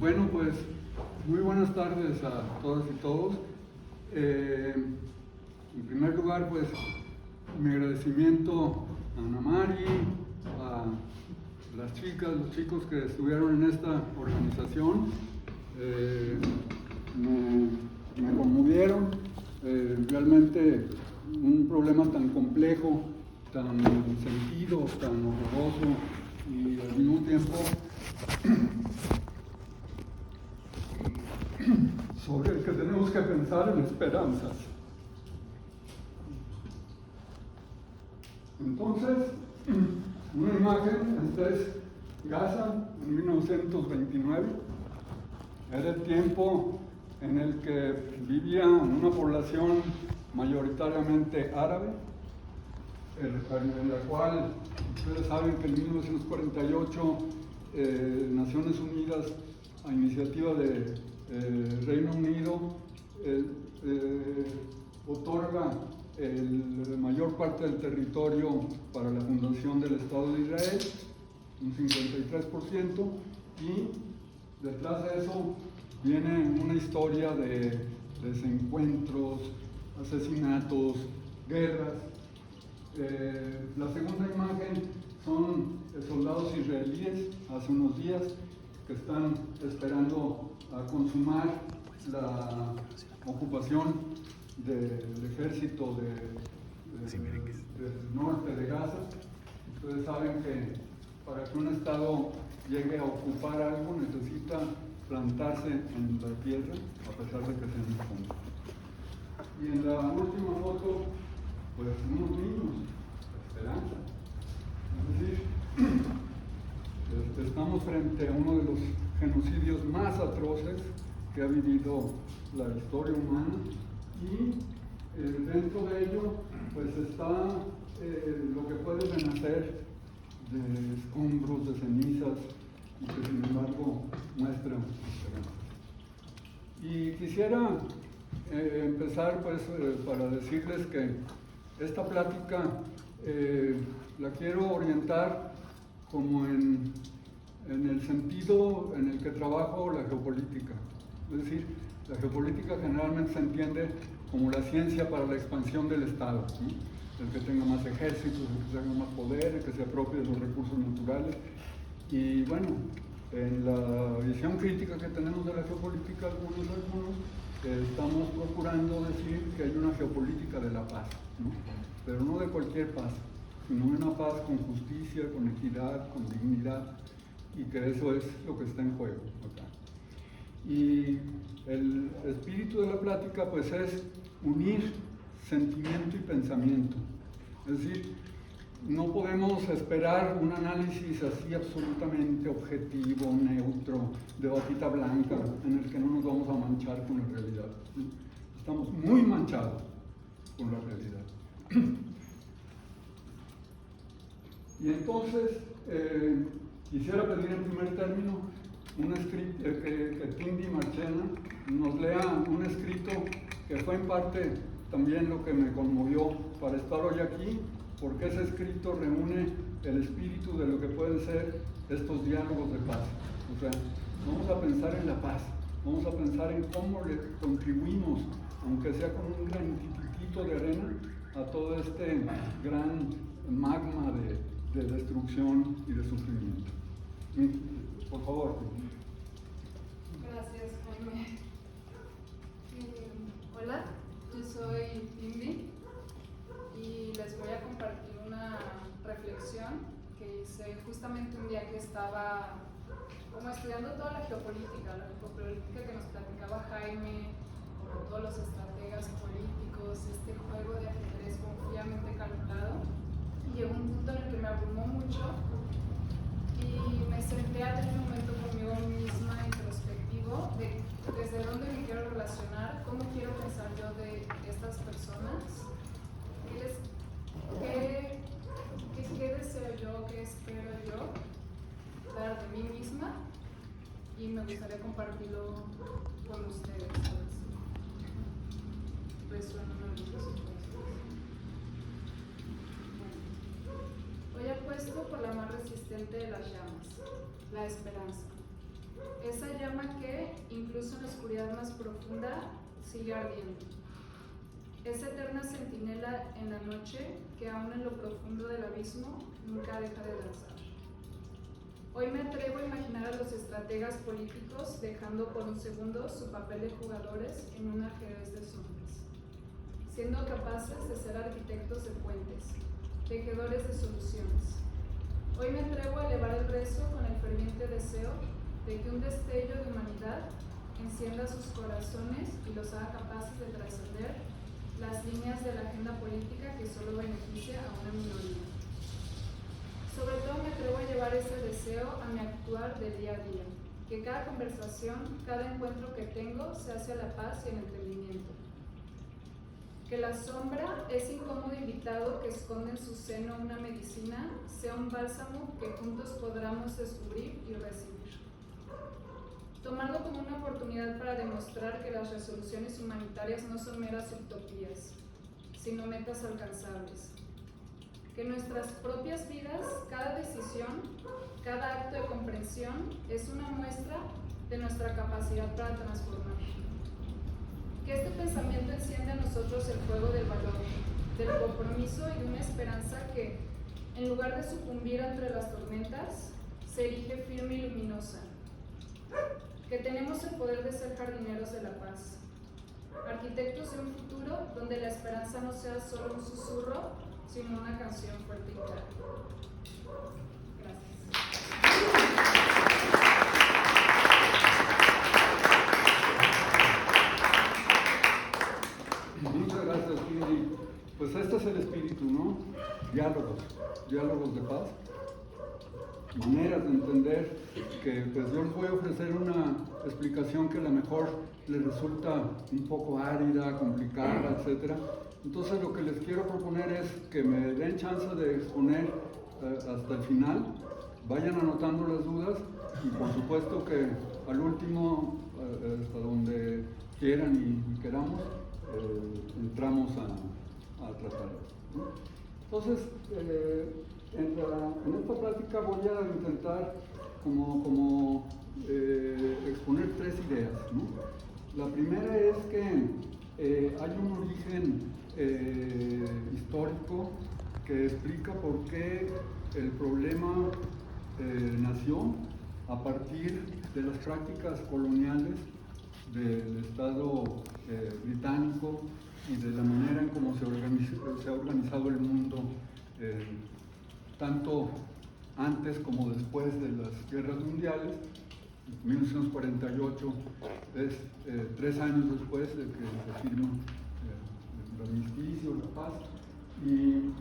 Bueno, pues muy buenas tardes a todas y todos. En primer lugar, pues mi agradecimiento a Ana Mari, a las chicas, los chicos que estuvieron en esta organización. Me conmovieron. Realmente un problema tan complejo, tan sentido, tan horroroso y al mismo tiempo sobre el que tenemos que pensar en esperanzas. Entonces, una imagen, esta es Gaza en 1929, era el tiempo en el que vivía una población mayoritariamente árabe, en la cual ustedes saben que en 1948 Naciones Unidas, a iniciativa de Reino Unido, otorga la mayor parte del territorio para la fundación del Estado de Israel, un 53%, y detrás de eso viene una historia de desencuentros, asesinatos, guerras. La segunda imagen son soldados israelíes hace unos días que están esperando a consumar la ocupación del ejército del norte de Gaza. Ustedes saben que para que un Estado llegue a ocupar algo necesita plantarse en la tierra, a pesar de que sea muy fondo. Y en la última foto, pues unos niños, la esperanza. Es decir, estamos frente a uno de los genocidios más atroces que ha vivido la historia humana, y dentro de ello pues está lo que puede renacer de escombros, de cenizas, y que sin embargo muestra esperanza. Y quisiera empezar pues para decirles que esta plática la quiero orientar como en el sentido en el que trabajo la geopolítica. Es decir, la geopolítica generalmente se entiende como la ciencia para la expansión del Estado, ¿sí? El que tenga más ejércitos, el que tenga más poder, el que se apropie de los recursos naturales. Y bueno, en la visión crítica que tenemos de la geopolítica, algunos estamos procurando decir que hay una geopolítica de la paz, ¿no? Pero no de cualquier paz, sino una paz con justicia, con equidad, con dignidad, y que eso es lo que está en juego acá. Y el espíritu de la plática pues es unir sentimiento y pensamiento. Es decir, no podemos esperar un análisis así absolutamente objetivo, neutro, de batita blanca, en el que no nos vamos a manchar con la realidad. Estamos muy manchados con la realidad. Y entonces, quisiera pedir en primer término que Tindy Marchena nos lea un escrito que fue en parte también lo que me conmovió para estar hoy aquí, porque ese escrito reúne el espíritu de lo que pueden ser estos diálogos de paz. O sea, vamos a pensar en la paz, vamos a pensar en cómo le contribuimos, aunque sea con un granitito de arena, a todo este gran magma de destrucción y de sufrimiento. Por favor. Gracias, Jaime. Hola, yo soy Tindy y les voy a compartir una reflexión que hice justamente un día que estaba como estudiando toda la geopolítica que nos platicaba Jaime, como todos los estrategas políticos, este juego de ajedrez fríamente calculado. Y llegó un punto en el que me abrumó mucho y me senté a tener un momento conmigo misma introspectivo de desde dónde me quiero relacionar, cómo quiero pensar yo de estas personas, qué deseo yo, qué espero yo dar de mí misma, y me gustaría compartirlo con ustedes. A ver si resuena una luz. Hoy apuesto por la más resistente de las llamas, la esperanza. esa llama que, incluso en la oscuridad más profunda, sigue ardiendo. Esa eterna centinela en la noche que aún en lo profundo del abismo nunca deja de danzar. Hoy me atrevo a imaginar a los estrategas políticos dejando por un segundo su papel de jugadores en un ajedrez de sombras, siendo capaces de ser arquitectos de puentes, tejedores de soluciones. Hoy me atrevo a elevar el rezo con el ferviente deseo de que un destello de humanidad encienda sus corazones y los haga capaces de trascender las líneas de la agenda política que solo beneficia a una minoría. Sobre todo me atrevo a llevar ese deseo a mi actuar del día a día, que cada conversación, cada encuentro que tengo se hace a la paz y el entendimiento. Que la sombra, ese incómodo invitado que esconde en su seno una medicina, sea un bálsamo que juntos podamos descubrir y recibir. Tomarlo como una oportunidad para demostrar que las resoluciones humanitarias no son meras utopías, sino metas alcanzables. Que nuestras propias vidas, cada decisión, cada acto de comprensión es una muestra de nuestra capacidad para transformar. Que este pensamiento enciende en nosotros el fuego del valor, del compromiso y de una esperanza que, en lugar de sucumbir entre las tormentas, se erige firme y luminosa. Que tenemos el poder de ser jardineros de la paz, arquitectos de un futuro donde la esperanza no sea solo un susurro, sino una canción fuerte y clara. Gracias. Muchas gracias, Cindy. Pues este es el espíritu, ¿no? Diálogos de paz, maneras de entender que pues yo les voy a ofrecer una explicación que a lo mejor les resulta un poco árida, complicada, etc. Entonces lo que les quiero proponer es que me den chance de exponer hasta el final, vayan anotando las dudas y por supuesto que al último, hasta donde quieran y queramos, entramos a tratarlas, ¿no? Entonces, en esta plática voy a intentar como exponer tres ideas, ¿no? La primera es que hay un origen histórico que explica por qué el problema nació a partir de las prácticas coloniales del Estado británico y de la manera en cómo se ha organizado el mundo, tanto antes como después de las guerras mundiales. 1948 es 3 años después de que se firma el armisticio, la paz, y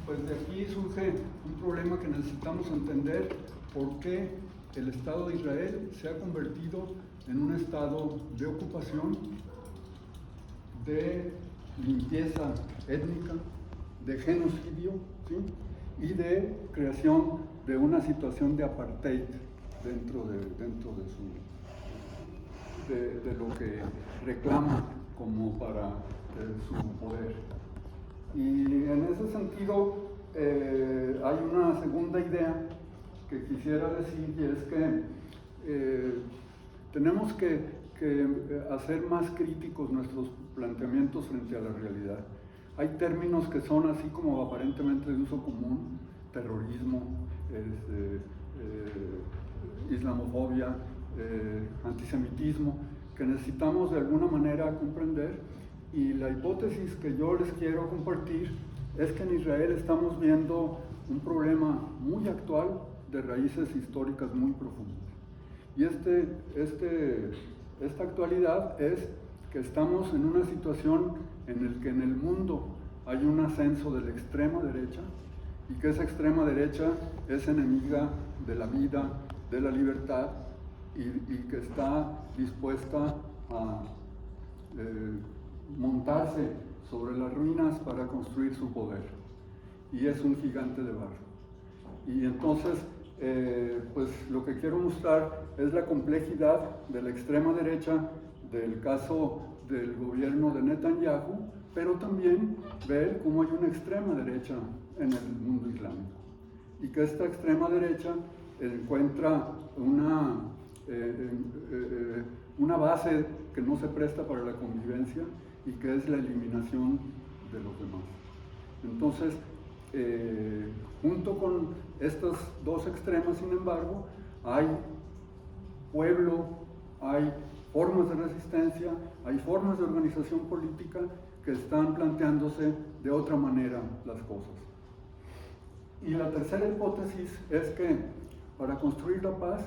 pues de aquí surge un problema que necesitamos entender: por qué el Estado de Israel se ha convertido en un estado de ocupación, de limpieza étnica, de genocidio, ¿sí? Y de creación de una situación de apartheid dentro de lo que reclama como para su poder. Y en ese sentido hay una segunda idea que quisiera decir, y es que tenemos que hacer más críticos nuestros planteamientos frente a la realidad. Hay términos que son así como aparentemente de uso común: terrorismo, islamofobia, antisemitismo, que necesitamos de alguna manera comprender. Y la hipótesis que yo les quiero compartir es que en Israel estamos viendo un problema muy actual de raíces históricas muy profundas. Y esta actualidad es que estamos en una situación en la que en el mundo hay un ascenso de la extrema derecha, y que esa extrema derecha es enemiga de la vida, de la libertad, y que está dispuesta a montarse sobre las ruinas para construir su poder. Y es un gigante de barro. Y entonces, pues lo que quiero mostrar es la complejidad de la extrema derecha, del caso del gobierno de Netanyahu, pero también ver cómo hay una extrema derecha en el mundo islámico, y que esta extrema derecha encuentra una una base que no se presta para la convivencia y que es la eliminación de los demás. Entonces, junto con estos dos extremos, sin embargo, hay pueblo, hay formas de resistencia, hay formas de organización política que están planteándose de otra manera las cosas. Y la tercera hipótesis es que para construir la paz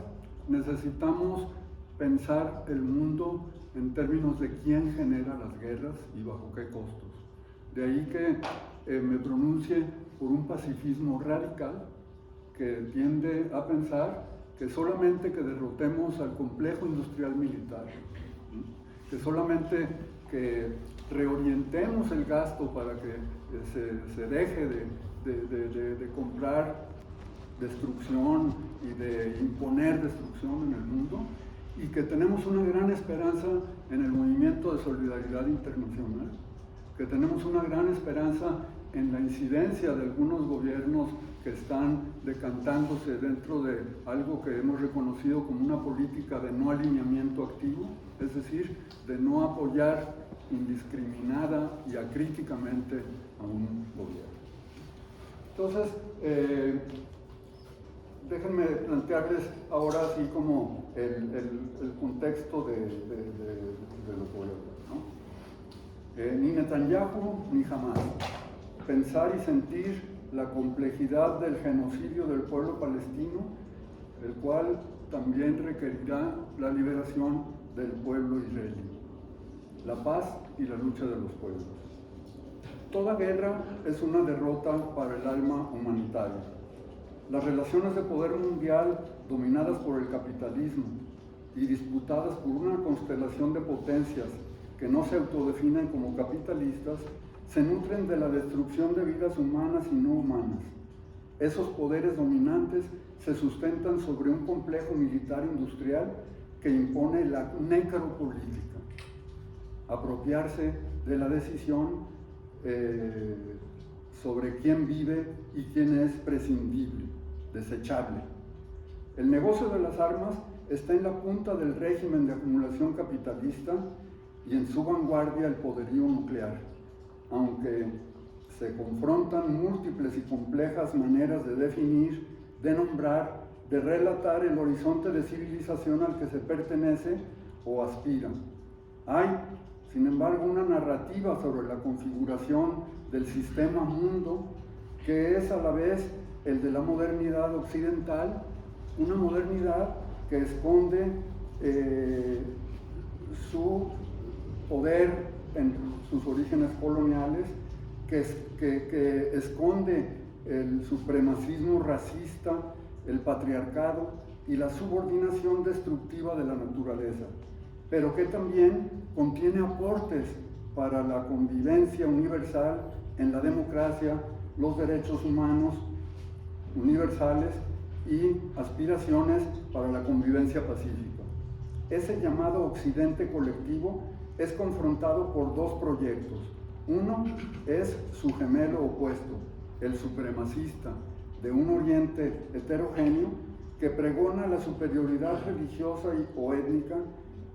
necesitamos pensar el mundo en términos de quién genera las guerras y bajo qué costos. De ahí que me pronuncie por un pacifismo radical que tiende a pensar que solamente que derrotemos al complejo industrial militar, que solamente que reorientemos el gasto para que se deje de comprar destrucción y de imponer destrucción en el mundo, y que tenemos una gran esperanza en el movimiento de solidaridad internacional, que tenemos una gran esperanza en la incidencia de algunos gobiernos que están decantándose dentro de algo que hemos reconocido como una política de no alineamiento activo, es decir, de no apoyar indiscriminada y acríticamente a un gobierno. Entonces, déjenme plantearles ahora así como el contexto de lo que voy a hablar, ¿no? Ni Netanyahu ni Hamás. Pensar y sentir la complejidad del genocidio del pueblo palestino, el cual también requerirá la liberación del pueblo israelí, la paz y la lucha de los pueblos. Toda guerra es una derrota para el alma humanitaria. Las relaciones de poder mundial dominadas por el capitalismo y disputadas por una constelación de potencias que no se autodefinen como capitalistas se nutren de la destrucción de vidas humanas y no humanas. Esos poderes dominantes se sustentan sobre un complejo militar industrial que impone la necropolítica, apropiarse de la decisión sobre quién vive y quién es prescindible, desechable. El negocio de las armas está en la punta del régimen de acumulación capitalista y en su vanguardia el poderío nuclear, aunque se confrontan múltiples y complejas maneras de definir, de nombrar, de relatar el horizonte de civilización al que se pertenece o aspira. Hay, sin embargo, una narrativa sobre la configuración del sistema mundo que es a la vez el de la modernidad occidental, una modernidad que esconde su poder en sus orígenes coloniales, que esconde el supremacismo racista, el patriarcado y la subordinación destructiva de la naturaleza, pero que también contiene aportes para la convivencia universal en la democracia, los derechos humanos universales y aspiraciones para la convivencia pacífica. Ese llamado occidente colectivo es confrontado por dos proyectos. Uno es su gemelo opuesto, el supremacista, de un oriente heterogéneo que pregona la superioridad religiosa o étnica,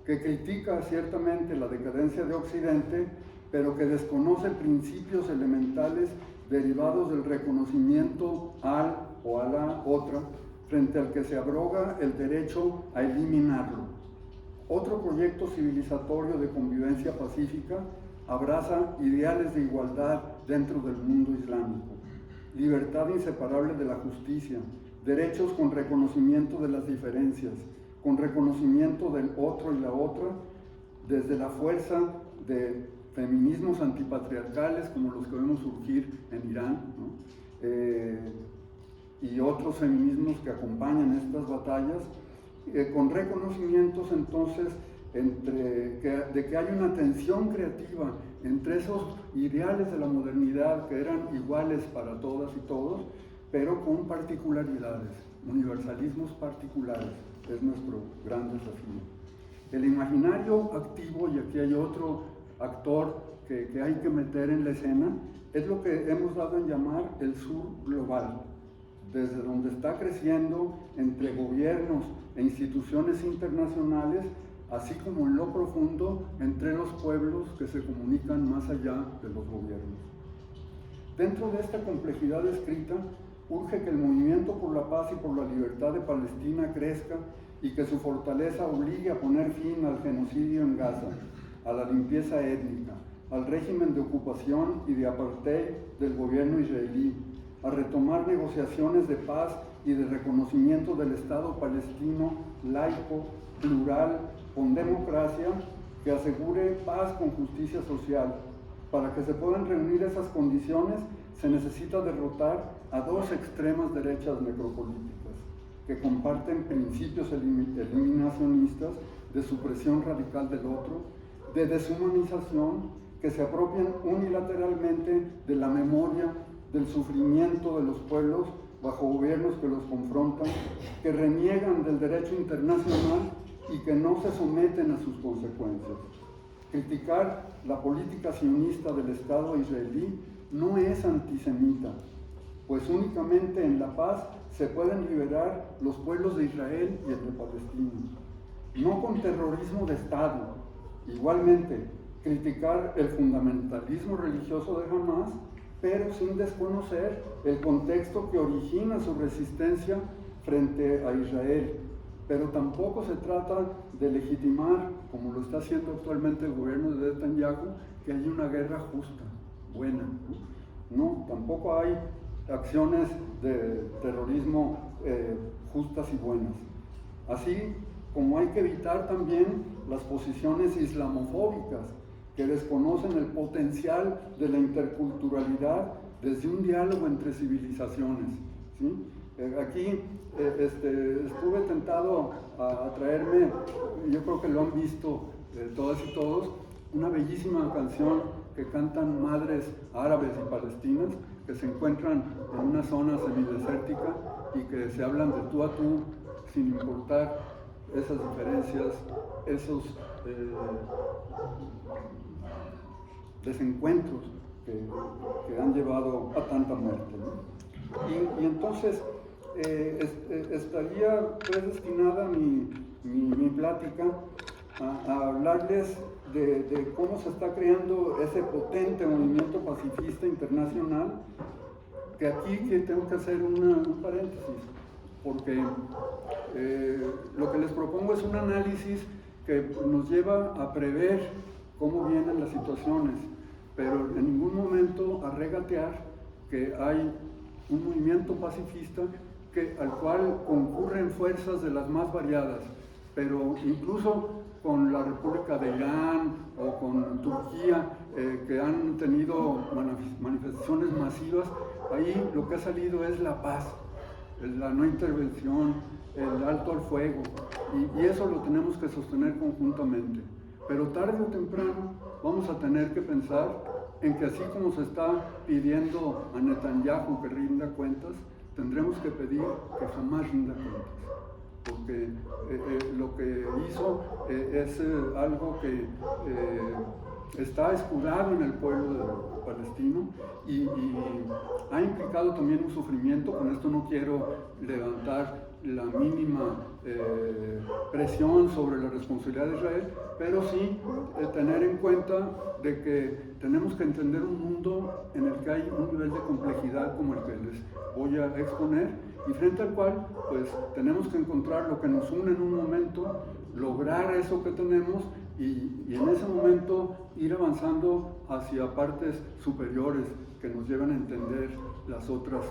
que critica ciertamente la decadencia de Occidente, pero que desconoce principios elementales derivados del reconocimiento al o a la otra, frente al que se abroga el derecho a eliminarlo. Otro proyecto civilizatorio de convivencia pacífica abraza ideales de igualdad dentro del mundo islámico, libertad inseparable de la justicia, derechos con reconocimiento de las diferencias, con reconocimiento del otro y la otra, desde la fuerza de feminismos antipatriarcales como los que vemos surgir en Irán, ¿no? Y otros feminismos que acompañan estas batallas, con reconocimientos entonces de que hay una tensión creativa entre esos ideales de la modernidad que eran iguales para todas y todos, pero con particularidades, universalismos particulares, es nuestro gran desafío. El imaginario activo, y aquí hay otro actor que hay que meter en la escena, es lo que hemos dado en llamar el sur global, desde donde está creciendo entre gobiernos, e instituciones internacionales, así como en lo profundo entre los pueblos que se comunican más allá de los gobiernos. Dentro de esta complejidad descrita, urge que el movimiento por la paz y por la libertad de Palestina crezca y que su fortaleza obligue a poner fin al genocidio en Gaza, a la limpieza étnica, al régimen de ocupación y de apartheid del gobierno israelí, a retomar negociaciones de paz y de reconocimiento del Estado palestino laico, plural, con democracia, que asegure paz con justicia social. Para que se puedan reunir esas condiciones, se necesita derrotar a dos extremas derechas necropolíticas, que comparten principios eliminacionistas de supresión radical del otro, de deshumanización, que se apropian unilateralmente de la memoria, del sufrimiento de los pueblos bajo gobiernos que los confrontan, que reniegan del derecho internacional y que no se someten a sus consecuencias. Criticar la política sionista del Estado israelí no es antisemita, pues únicamente en la paz se pueden liberar los pueblos de Israel y el de Palestina, no con terrorismo de Estado. Igualmente, criticar el fundamentalismo religioso de Hamás, pero sin desconocer el contexto que origina su resistencia frente a Israel. Pero tampoco se trata de legitimar, como lo está haciendo actualmente el gobierno de Netanyahu, que hay una guerra justa, buena. No, tampoco hay acciones de terrorismo justas y buenas. Así como hay que evitar también las posiciones islamofóbicas que desconocen el potencial de la interculturalidad desde un diálogo entre civilizaciones, ¿sí? Aquí estuve tentado a traerme, yo creo que lo han visto todas y todos, una bellísima canción que cantan madres árabes y palestinas que se encuentran en una zona semidesértica y que se hablan de tú a tú sin importar esas diferencias, esos desencuentros que han llevado a tanta muerte, ¿no? Y entonces estaría predestinada mi plática a hablarles de cómo se está creando ese potente movimiento pacifista internacional, que aquí tengo que hacer un paréntesis, porque lo que les propongo es un análisis que nos lleva a prever cómo vienen las situaciones, pero en ningún momento a regatear que hay un movimiento pacifista al cual concurren fuerzas de las más variadas, pero incluso con la República de Irán o con Turquía, que han tenido manifestaciones masivas, ahí lo que ha salido es la paz, la no intervención, el alto al fuego, y eso lo tenemos que sostener conjuntamente. Pero tarde o temprano vamos a tener que pensar en que así como se está pidiendo a Netanyahu que rinda cuentas, tendremos que pedir que jamás rinda cuentas, porque lo que hizo es algo que está escudado en el pueblo palestino y ha implicado también un sufrimiento. Con esto no quiero levantar la mínima presión sobre la responsabilidad de Israel, pero sí tener en cuenta de que tenemos que entender un mundo en el que hay un nivel de complejidad como el que les voy a exponer, y frente al cual pues tenemos que encontrar lo que nos une en un momento, lograr eso que tenemos y en ese momento ir avanzando hacia partes superiores que nos lleven a entender las otras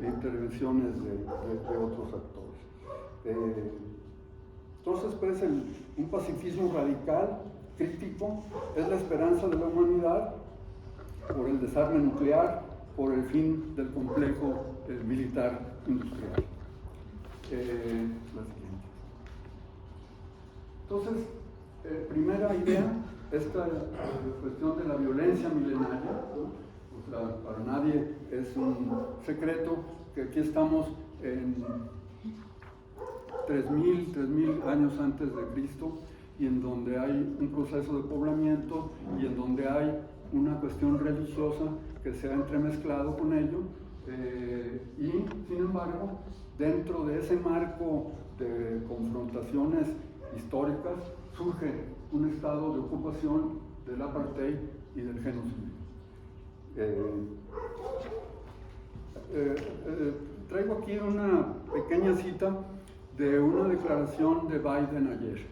intervenciones de otros actores. Entonces, pues, un pacifismo radical, crítico, es la esperanza de la humanidad por el desarme nuclear, por el fin del complejo militar industrial. La siguiente. Entonces, primera idea, esta cuestión de la violencia milenaria, ¿no? O sea, para nadie es un secreto que aquí estamos en 3.000 años antes de Cristo, y en donde hay un proceso de poblamiento y en donde hay una cuestión religiosa que se ha entremezclado con ello, Y sin embargo, dentro de ese marco de confrontaciones históricas surge un estado de ocupación del apartheid y del genocidio. Traigo aquí una pequeña cita de una declaración de Biden ayer.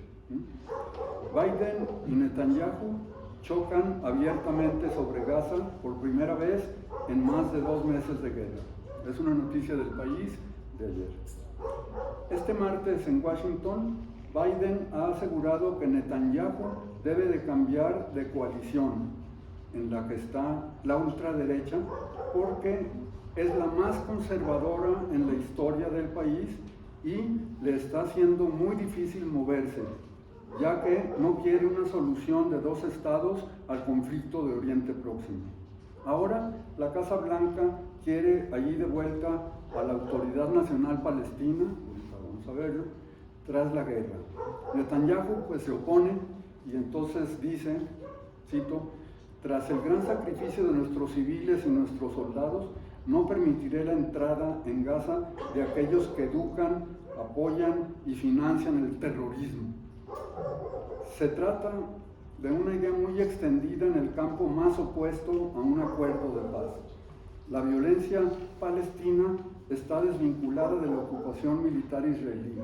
Biden y Netanyahu chocan abiertamente sobre Gaza por primera vez en más de 2 meses de guerra. Es una noticia del País de ayer. Este martes en Washington, Biden ha asegurado que Netanyahu debe de cambiar de coalición en la que está la ultraderecha porque es la más conservadora en la historia del país y le está haciendo muy difícil moverse, ya que no quiere una solución de 2 estados al conflicto de Oriente Próximo. Ahora, la Casa Blanca quiere allí de vuelta a la Autoridad Nacional Palestina, vamos a verlo, tras la guerra. Netanyahu pues se opone y entonces dice, cito, tras el gran sacrificio de nuestros civiles y nuestros soldados, no permitiré la entrada en Gaza de aquellos que educan, apoyan y financian el terrorismo. Se trata de una idea muy extendida en el campo más opuesto a un acuerdo de paz. La violencia palestina está desvinculada de la ocupación militar israelí.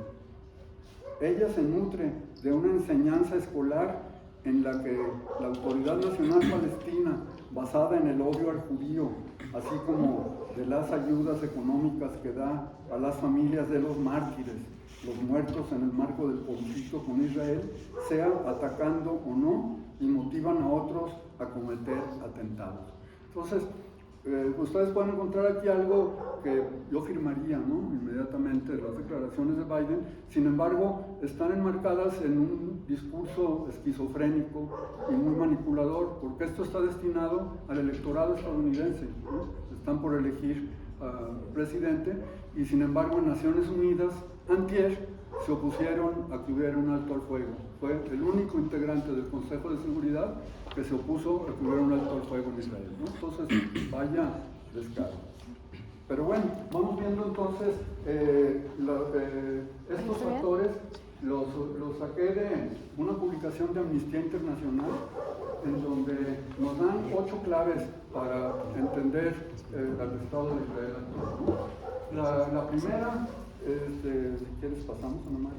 Ella se nutre de una enseñanza escolar en la que la Autoridad Nacional Palestina, basada en el odio al judío, así como de las ayudas económicas que da a las familias de los mártires, los muertos en el marco del conflicto con Israel, sea atacando o no y motivan a otros a cometer atentados. Entonces, ustedes pueden encontrar aquí algo que yo firmaría, ¿no?, inmediatamente, las declaraciones de Biden. Sin embargo, están enmarcadas en un discurso esquizofrénico y muy manipulador, porque esto está destinado al electorado estadounidense, ¿no? Están por elegir presidente y sin embargo en Naciones Unidas, antier, se opusieron a que hubiera un alto al fuego. Fue el único integrante del Consejo de Seguridad que se opuso a que hubiera un alto al fuego en Israel, ¿no? Entonces, vaya descaro. Pero bueno, vamos viendo entonces estos factores. Los saqué de una publicación de Amnistía Internacional en donde nos dan 8 claves para entender al Estado de Israel actual. La primera, si quieres pasamos a nomás,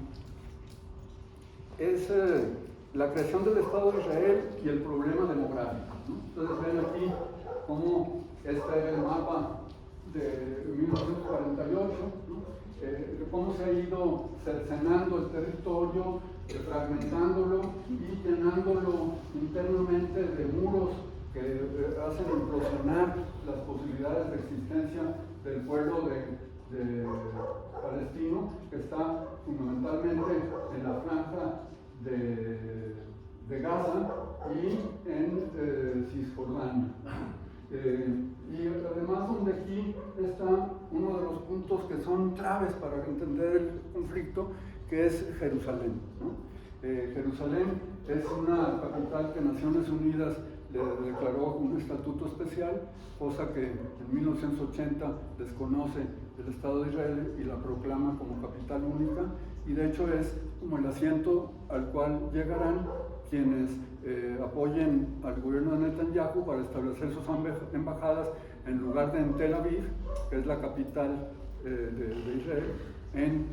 es la creación del Estado de Israel y el problema demográfico, ¿no? Ustedes ven aquí cómo este era el mapa de 1948, ¿no? Cómo se ha ido cercenando el territorio, fragmentándolo y llenándolo internamente de muros que hacen implosionar las posibilidades de existencia del pueblo de palestino, que está fundamentalmente en la franja de Gaza y en Cisjordania. Y además donde aquí está uno de los puntos que son claves para entender el conflicto, que es Jerusalén, ¿no? Jerusalén es una capital que Naciones Unidas le declaró un estatuto especial, cosa que en 1980 desconoce el Estado de Israel y la proclama como capital única, y de hecho es como el asiento al cual llegarán quienes apoyen al gobierno de Netanyahu para establecer sus embajadas en lugar de en Tel Aviv, que es la capital de Israel, en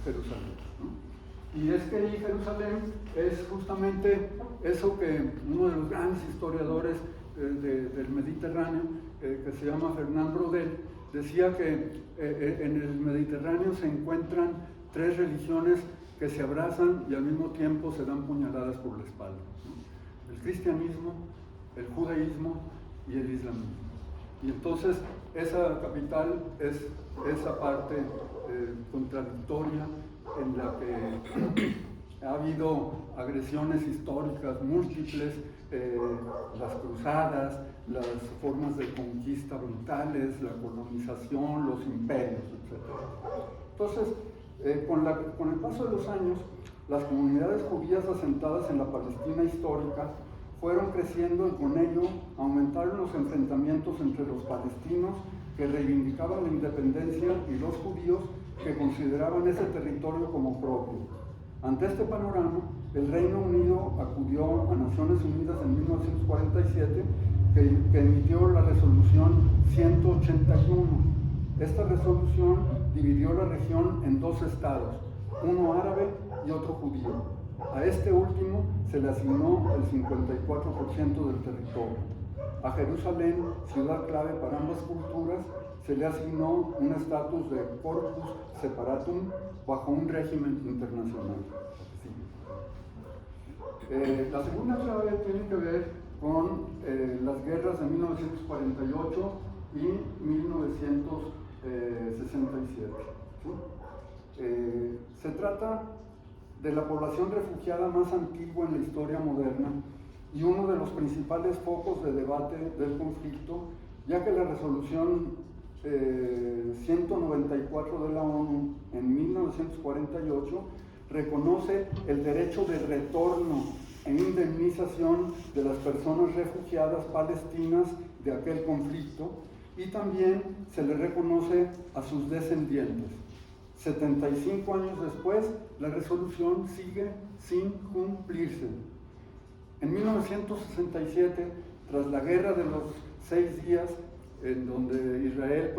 Jerusalén, ¿no? Y es que ahí Jerusalén es justamente eso que uno de los grandes historiadores del Mediterráneo, que se llama Fernand Braudel, decía que en el Mediterráneo se encuentran 3 religiones que se abrazan y al mismo tiempo se dan puñaladas por la espalda, ¿no? El cristianismo, el judaísmo y el islamismo. Y entonces esa capital es esa parte contradictoria en la que ha habido agresiones históricas múltiples, las cruzadas, las formas de conquista brutales, la colonización, los imperios, etc. Entonces, con el paso de los años, las comunidades judías asentadas en la Palestina histórica fueron creciendo y con ello aumentaron los enfrentamientos entre los palestinos que reivindicaban la independencia y los judíos que consideraban ese territorio como propio. Ante este panorama, el Reino Unido acudió a Naciones Unidas en 1947, que emitió la resolución 181. Esta resolución dividió la región en dos estados, uno árabe y otro judío. A este último se le asignó el 54% del territorio. A Jerusalén, ciudad clave para ambas culturas, se le asignó un estatus de corpus separatum bajo un régimen internacional. La segunda clave tiene que ver con las guerras de 1948 y 1967. ¿Sí? Se trata de la población refugiada más antigua en la historia moderna y uno de los principales focos de debate del conflicto, ya que la resolución 194 de la ONU en 1948 reconoce el derecho de retorno e indemnización de las personas refugiadas palestinas de aquel conflicto, y también se le reconoce a sus descendientes. 75 años después, la resolución sigue sin cumplirse. En 1967, tras la Guerra de los 6 días, en donde Israel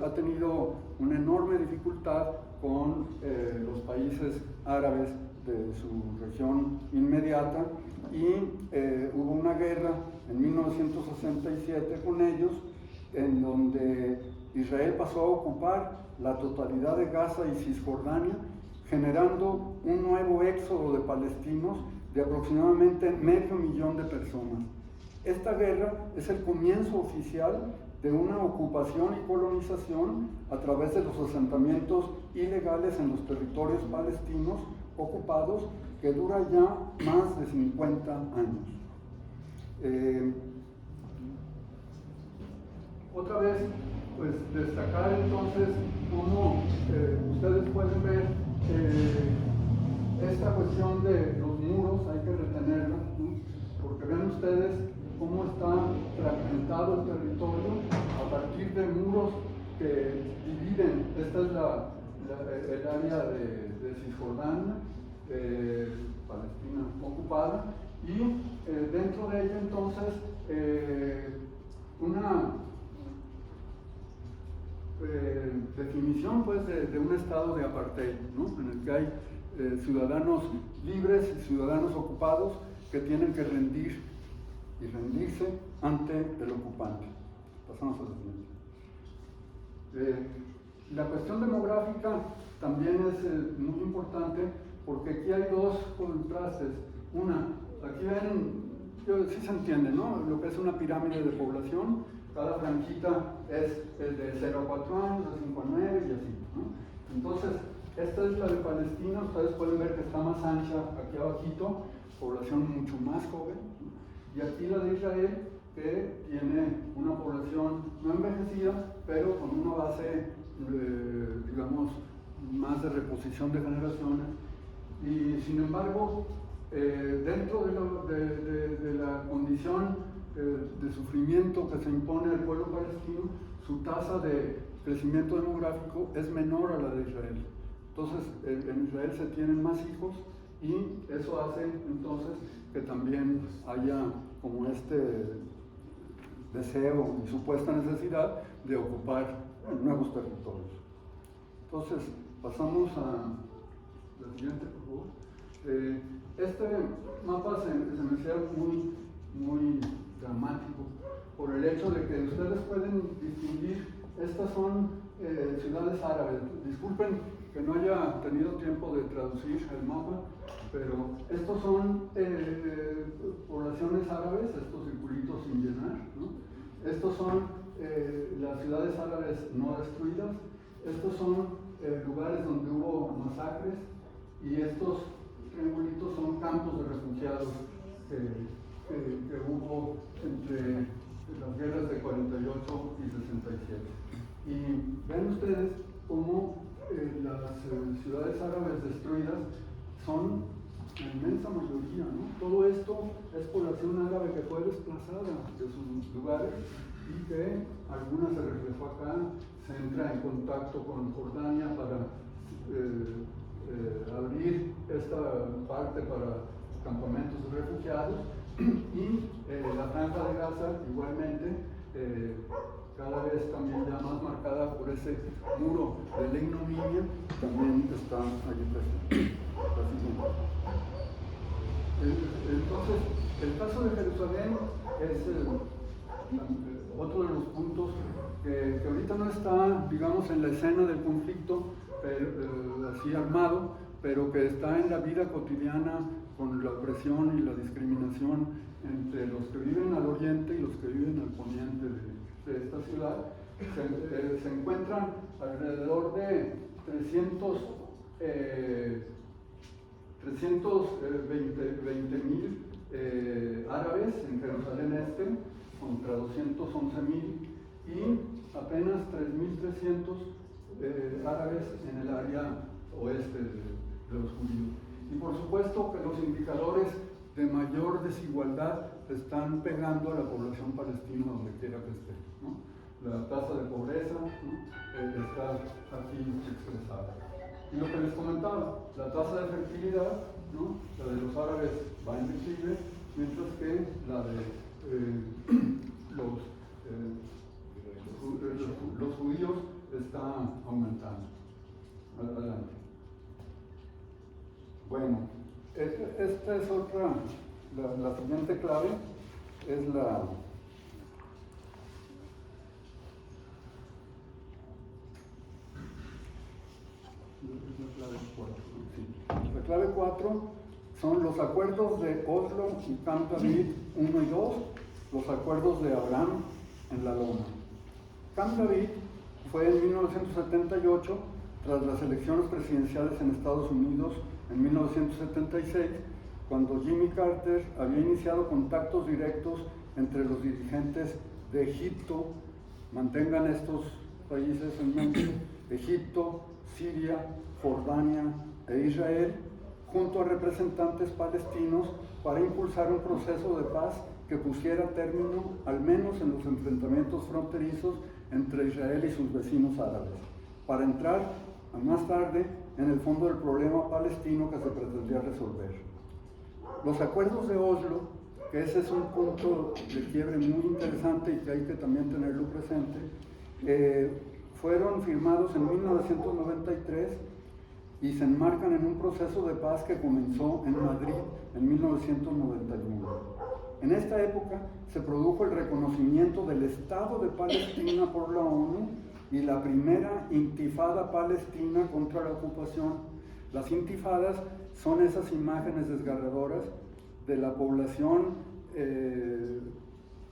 ha tenido una enorme dificultad con los países árabes de su región inmediata, y hubo una guerra en 1967 con ellos, en donde Israel pasó a ocupar la totalidad de Gaza y Cisjordania, generando un nuevo éxodo de palestinos de aproximadamente 500.000 de personas. Esta guerra es el comienzo oficial de una ocupación y colonización a través de los asentamientos ilegales en los territorios palestinos ocupados, que dura ya más de 50 años. Otra vez, pues destacar entonces cómo ustedes pueden ver esta cuestión de los muros, hay que retenerla, ¿no? Porque vean ustedes cómo está fragmentado el territorio a partir de muros que dividen. Esta es el área de Cisjordania, Palestina ocupada, y dentro de ella entonces una definición pues de un estado de apartheid, ¿no? En el que hay ciudadanos libres y ciudadanos ocupados que tienen que rendirse ante el ocupante. Pasamos a la siguiente. La cuestión demográfica también es muy importante, porque aquí hay dos contrastes. Una, aquí ven, sí se entiende, ¿no? Lo que es una pirámide de población. Cada franjita es el de 0 a 4 años, de 5 a 9 y así, ¿no? Entonces, esta es la de Palestina. Ustedes pueden ver que está más ancha aquí abajito, población mucho más joven, ¿no? Y aquí la de Israel, que tiene una población no envejecida, pero con una base, digamos, más de reposición de generaciones. Y sin embargo, dentro de la condición de sufrimiento que se impone al pueblo palestino, su tasa de crecimiento demográfico es menor a la de Israel. Entonces, en Israel se tienen más hijos, y eso hace entonces que también haya como este deseo y supuesta necesidad de ocupar nuevos territorios. Entonces, pasamos a la siguiente, por favor. Este mapa se me hacía muy dramático por el hecho de que ustedes pueden distinguir, estas son ciudades árabes. Disculpen que no haya tenido tiempo de traducir el mapa, pero estos son poblaciones árabes, estos circulitos sin llenar, ¿no? Estos son las ciudades árabes no destruidas, estos son lugares donde hubo masacres, y estos triangulitos son campos de refugiados que hubo entre las guerras de 48 y 67. Y ven ustedes cómo las ciudades árabes destruidas son la inmensa mayoría, ¿no? Todo esto es población árabe que fue desplazada de sus lugares, y que alguna se reflejó acá, se entra en contacto con Jordania para abrir esta parte para campamentos de refugiados, y la Franja de Gaza igualmente, cada vez también ya más marcada por ese muro de la ignominia, también está allí presente. Entonces, el caso de Jerusalén es otro de los puntos que ahorita no está, digamos, en la escena del conflicto así armado, pero que está en la vida cotidiana con la opresión y la discriminación entre los que viven al oriente y los que viven al poniente de esta ciudad. Se encuentran alrededor de 320,000 árabes en Jerusalén Este, contra 211,000, y apenas 3,300 árabes en el área oeste de los judíos. Y por supuesto que los indicadores de mayor desigualdad están pegando a la población palestina donde quiera que esté, ¿no? La tasa de pobreza, ¿no? Está aquí expresada. Y lo que les comentaba, la tasa de fertilidad, ¿no? La de los árabes va en declive, mientras que la de los judíos está aumentando. Adelante. Bueno, esta es otra, la siguiente clave es la clave 4, son los acuerdos de Oslo y Camp David 1 y 2, los acuerdos de Abraham en la loma. Camp David fue en 1978, tras las elecciones presidenciales en Estados Unidos en 1976, cuando Jimmy Carter había iniciado contactos directos entre los dirigentes de Egipto, mantengan estos países en mente, Egipto, Siria, Jordania e Israel, junto a representantes palestinos para impulsar un proceso de paz que pusiera término, al menos en los enfrentamientos fronterizos entre Israel y sus vecinos árabes, para entrar más tarde en el fondo del problema palestino que se pretendía resolver. Los acuerdos de Oslo, que ese es un punto de quiebre muy interesante y que hay que también tenerlo presente, fueron firmados en 1993 y se enmarcan en un proceso de paz que comenzó en Madrid en 1991. En esta época se produjo el reconocimiento del Estado de Palestina por la ONU y la primera intifada palestina contra la ocupación. Las intifadas son esas imágenes desgarradoras de la población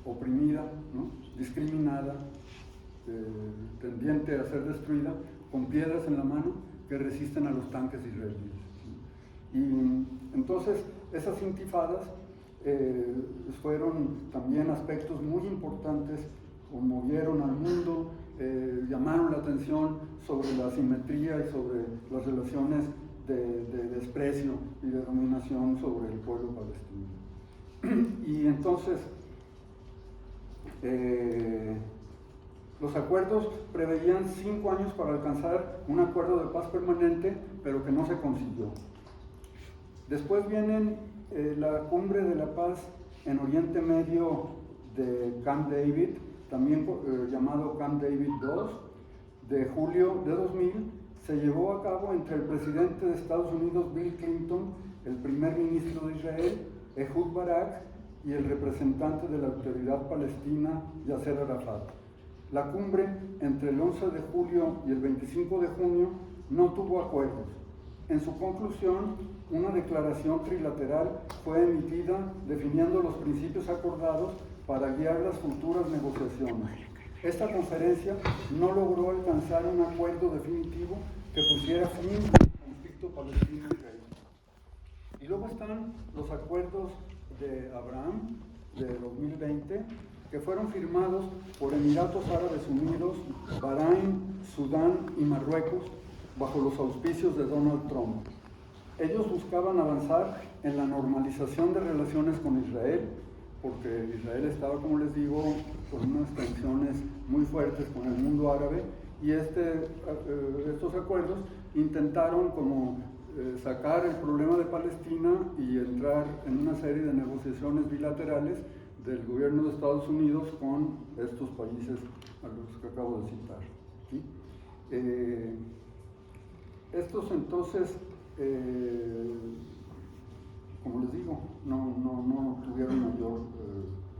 oprimida, ¿no? Discriminada, tendiente a ser destruida, con piedras en la mano que resisten a los tanques israelíes. Y entonces esas intifadas fueron también aspectos muy importantes, conmovieron al mundo, llamaron la atención sobre la asimetría y sobre las relaciones de desprecio y de dominación sobre el pueblo palestino. Y entonces los acuerdos preveían 5 años para alcanzar un acuerdo de paz permanente, pero que no se consiguió. Después vienen la cumbre de la paz en Oriente Medio de Camp David, también llamado Camp David II, de julio de 2000, se llevó a cabo entre el presidente de Estados Unidos, Bill Clinton, el primer ministro de Israel, Ehud Barak, y el representante de la autoridad palestina, Yasser Arafat. La cumbre entre el 11 de julio y el 25 de junio no tuvo acuerdos. En su conclusión, una declaración trilateral fue emitida definiendo los principios acordados para guiar las futuras negociaciones. Esta conferencia no logró alcanzar un acuerdo definitivo que pusiera fin al conflicto palestino-israelí. Y luego están los acuerdos de Abraham de 2020, que fueron firmados por Emiratos Árabes Unidos, Bahrein, Sudán y Marruecos, bajo los auspicios de Donald Trump. Ellos buscaban avanzar en la normalización de relaciones con Israel, porque Israel estaba, como les digo, con unas tensiones muy fuertes con el mundo árabe, y estos acuerdos intentaron como sacar el problema de Palestina y entrar en una serie de negociaciones bilaterales del gobierno de Estados Unidos con estos países a los que acabo de citar, ¿sí? Estos entonces, como les digo, no tuvieron mayor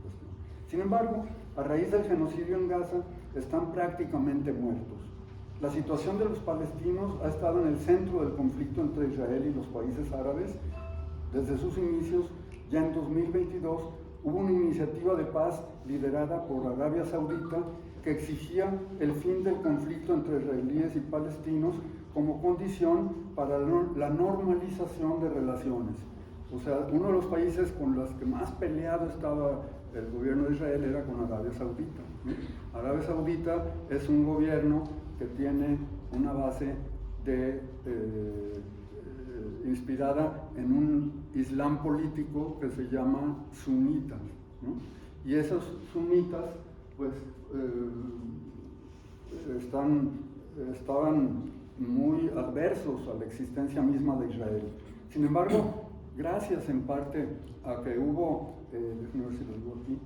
cuestión. Sin embargo, a raíz del genocidio en Gaza, están prácticamente muertos. La situación de los palestinos ha estado en el centro del conflicto entre Israel y los países árabes desde sus inicios. Ya en 2022 hubo una iniciativa de paz liderada por Arabia Saudita que exigía el fin del conflicto entre israelíes y palestinos como condición para la normalización de relaciones. O sea, uno de los países con los que más peleado estaba el gobierno de Israel era con Arabia Saudita, ¿sí? Arabia Saudita es un gobierno que tiene una base inspirada en un islam político que se llama sunitas, ¿no? Y esos sunitas pues estaban muy adversos a la existencia misma de Israel. Sin embargo, gracias en parte a que hubo, déjenme ver si lo digo aquí,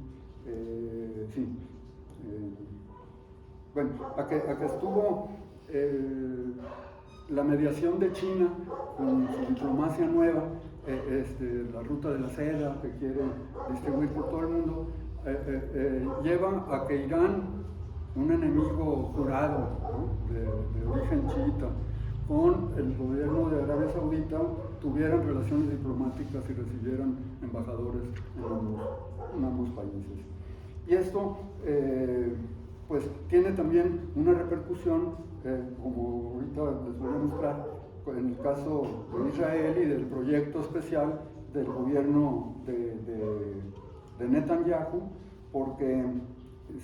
a que estuvo la mediación de China con su diplomacia nueva, la ruta de la seda que quiere distribuir por todo el mundo, lleva a que Irán, un enemigo jurado, ¿no?, de origen chiita, con el gobierno de Arabia Saudita tuvieran relaciones diplomáticas y recibieran embajadores en ambos países. Y esto pues tiene también una repercusión, como ahorita les voy a mostrar, en el caso de Israel y del proyecto especial del gobierno de Netanyahu, porque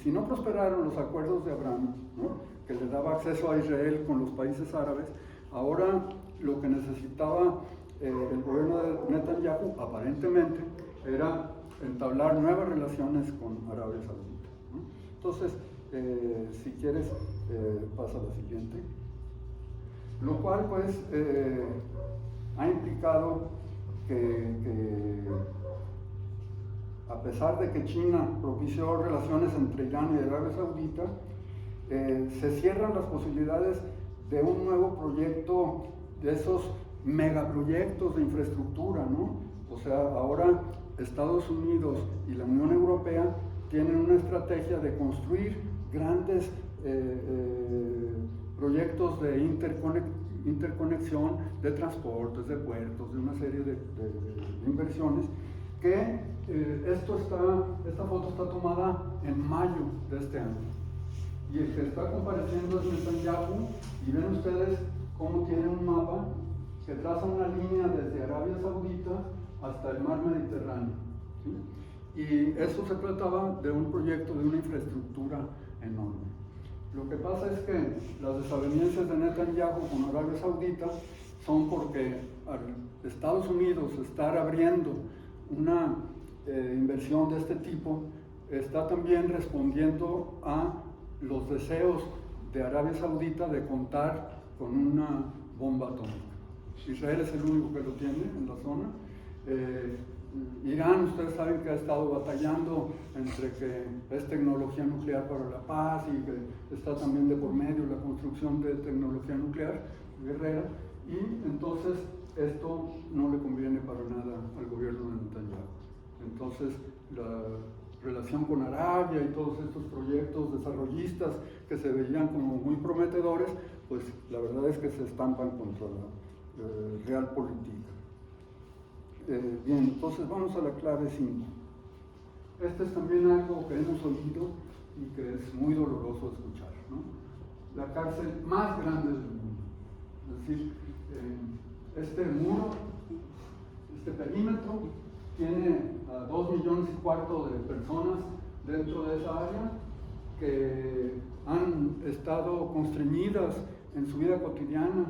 si no prosperaron los acuerdos de Abraham, ¿no?, que le daba acceso a Israel con los países árabes, ahora lo que necesitaba el gobierno de Netanyahu, aparentemente, era entablar nuevas relaciones con Arabia Saudita, ¿no? Entonces, si quieres, pasa a la siguiente. Lo cual, pues, ha implicado que a pesar de que China propició relaciones entre Irán y Arabia Saudita, se cierran las posibilidades de un nuevo proyecto, de esos megaproyectos de infraestructura, ¿no? O sea, ahora Estados Unidos y la Unión Europea tienen una estrategia de construir grandes proyectos de interconexión de transportes, de puertos, de una serie de inversiones, que esta foto está tomada en mayo de este año. Y el que está compareciendo es Netanyahu, y ven ustedes cómo tiene un mapa que traza una línea desde Arabia Saudita hasta el mar Mediterráneo, ¿sí? Y eso se trataba de un proyecto de una infraestructura enorme. Lo que pasa es que las desavenencias de Netanyahu con Arabia Saudita son porque al Estados Unidos estar abriendo una inversión de este tipo, está también respondiendo a los deseos de Arabia Saudita de contar con una bomba atómica. Israel es el único que lo tiene en la zona. Irán, ustedes saben que ha estado batallando entre que es tecnología nuclear para la paz y que está también de por medio la construcción de tecnología nuclear guerrera, y entonces esto no le conviene para nada al gobierno de Netanyahu. Entonces la relación con Arabia y todos estos proyectos desarrollistas que se veían como muy prometedores, pues la verdad es que se estampan contra la realpolitik. Bien, entonces vamos a la clave 5. Este es también algo que hemos oído y que es muy doloroso escuchar, ¿no? La cárcel más grande del mundo. Es decir, este muro, este perímetro, tiene a 2,25 millones de personas dentro de esa área que han estado constreñidas en su vida cotidiana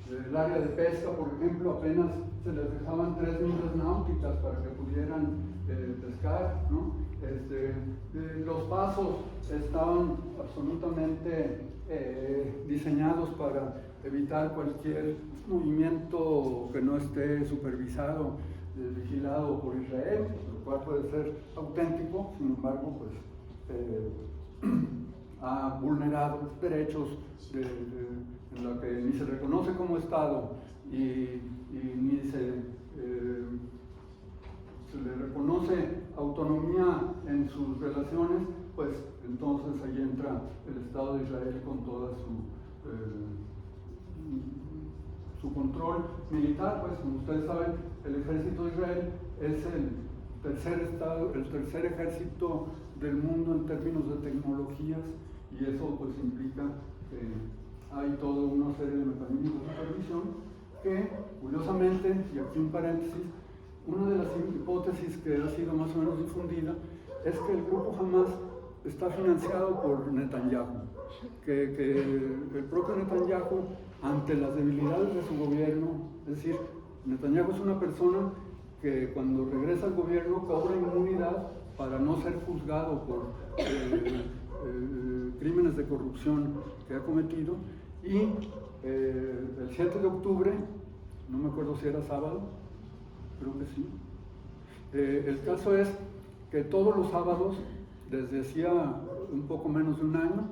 El área de pesca, por ejemplo, apenas se les dejaban 3 millas náuticas para que pudieran pescar, ¿no? Los pasos estaban absolutamente diseñados para evitar cualquier movimiento que no esté supervisado, vigilado por Israel, lo cual puede ser auténtico. Sin embargo, pues ha vulnerado derechos en la que ni se reconoce como Estado y ni se le reconoce autonomía en sus relaciones, pues entonces ahí entra el Estado de Israel con toda su control militar. Pues como ustedes saben, el ejército de Israel es el tercer ejército del mundo en términos de tecnologías, y eso pues implica que hay toda una serie de mecanismos de supervisión que, curiosamente, y aquí un paréntesis, una de las hipótesis que ha sido más o menos difundida es que el grupo Hamas está financiado por Netanyahu, que el propio Netanyahu, ante las debilidades de su gobierno, es decir, Netanyahu es una persona que cuando regresa al gobierno cobra inmunidad para no ser juzgado por crímenes de corrupción que ha cometido, y el 7 de octubre, no me acuerdo si era sábado, creo que sí, el caso es que todos los sábados, desde hacía un poco menos de un año,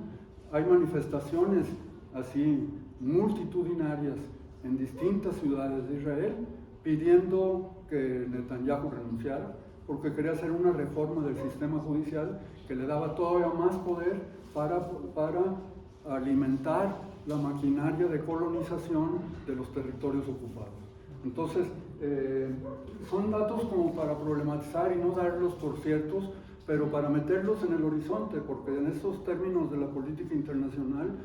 hay manifestaciones así multitudinarias en distintas ciudades de Israel pidiendo que Netanyahu renunciara, porque quería hacer una reforma del sistema judicial que le daba todavía más poder para alimentar la maquinaria de colonización de los territorios ocupados. Entonces, son datos como para problematizar y no darlos por ciertos, pero para meterlos en el horizonte, porque en esos términos de la política internacional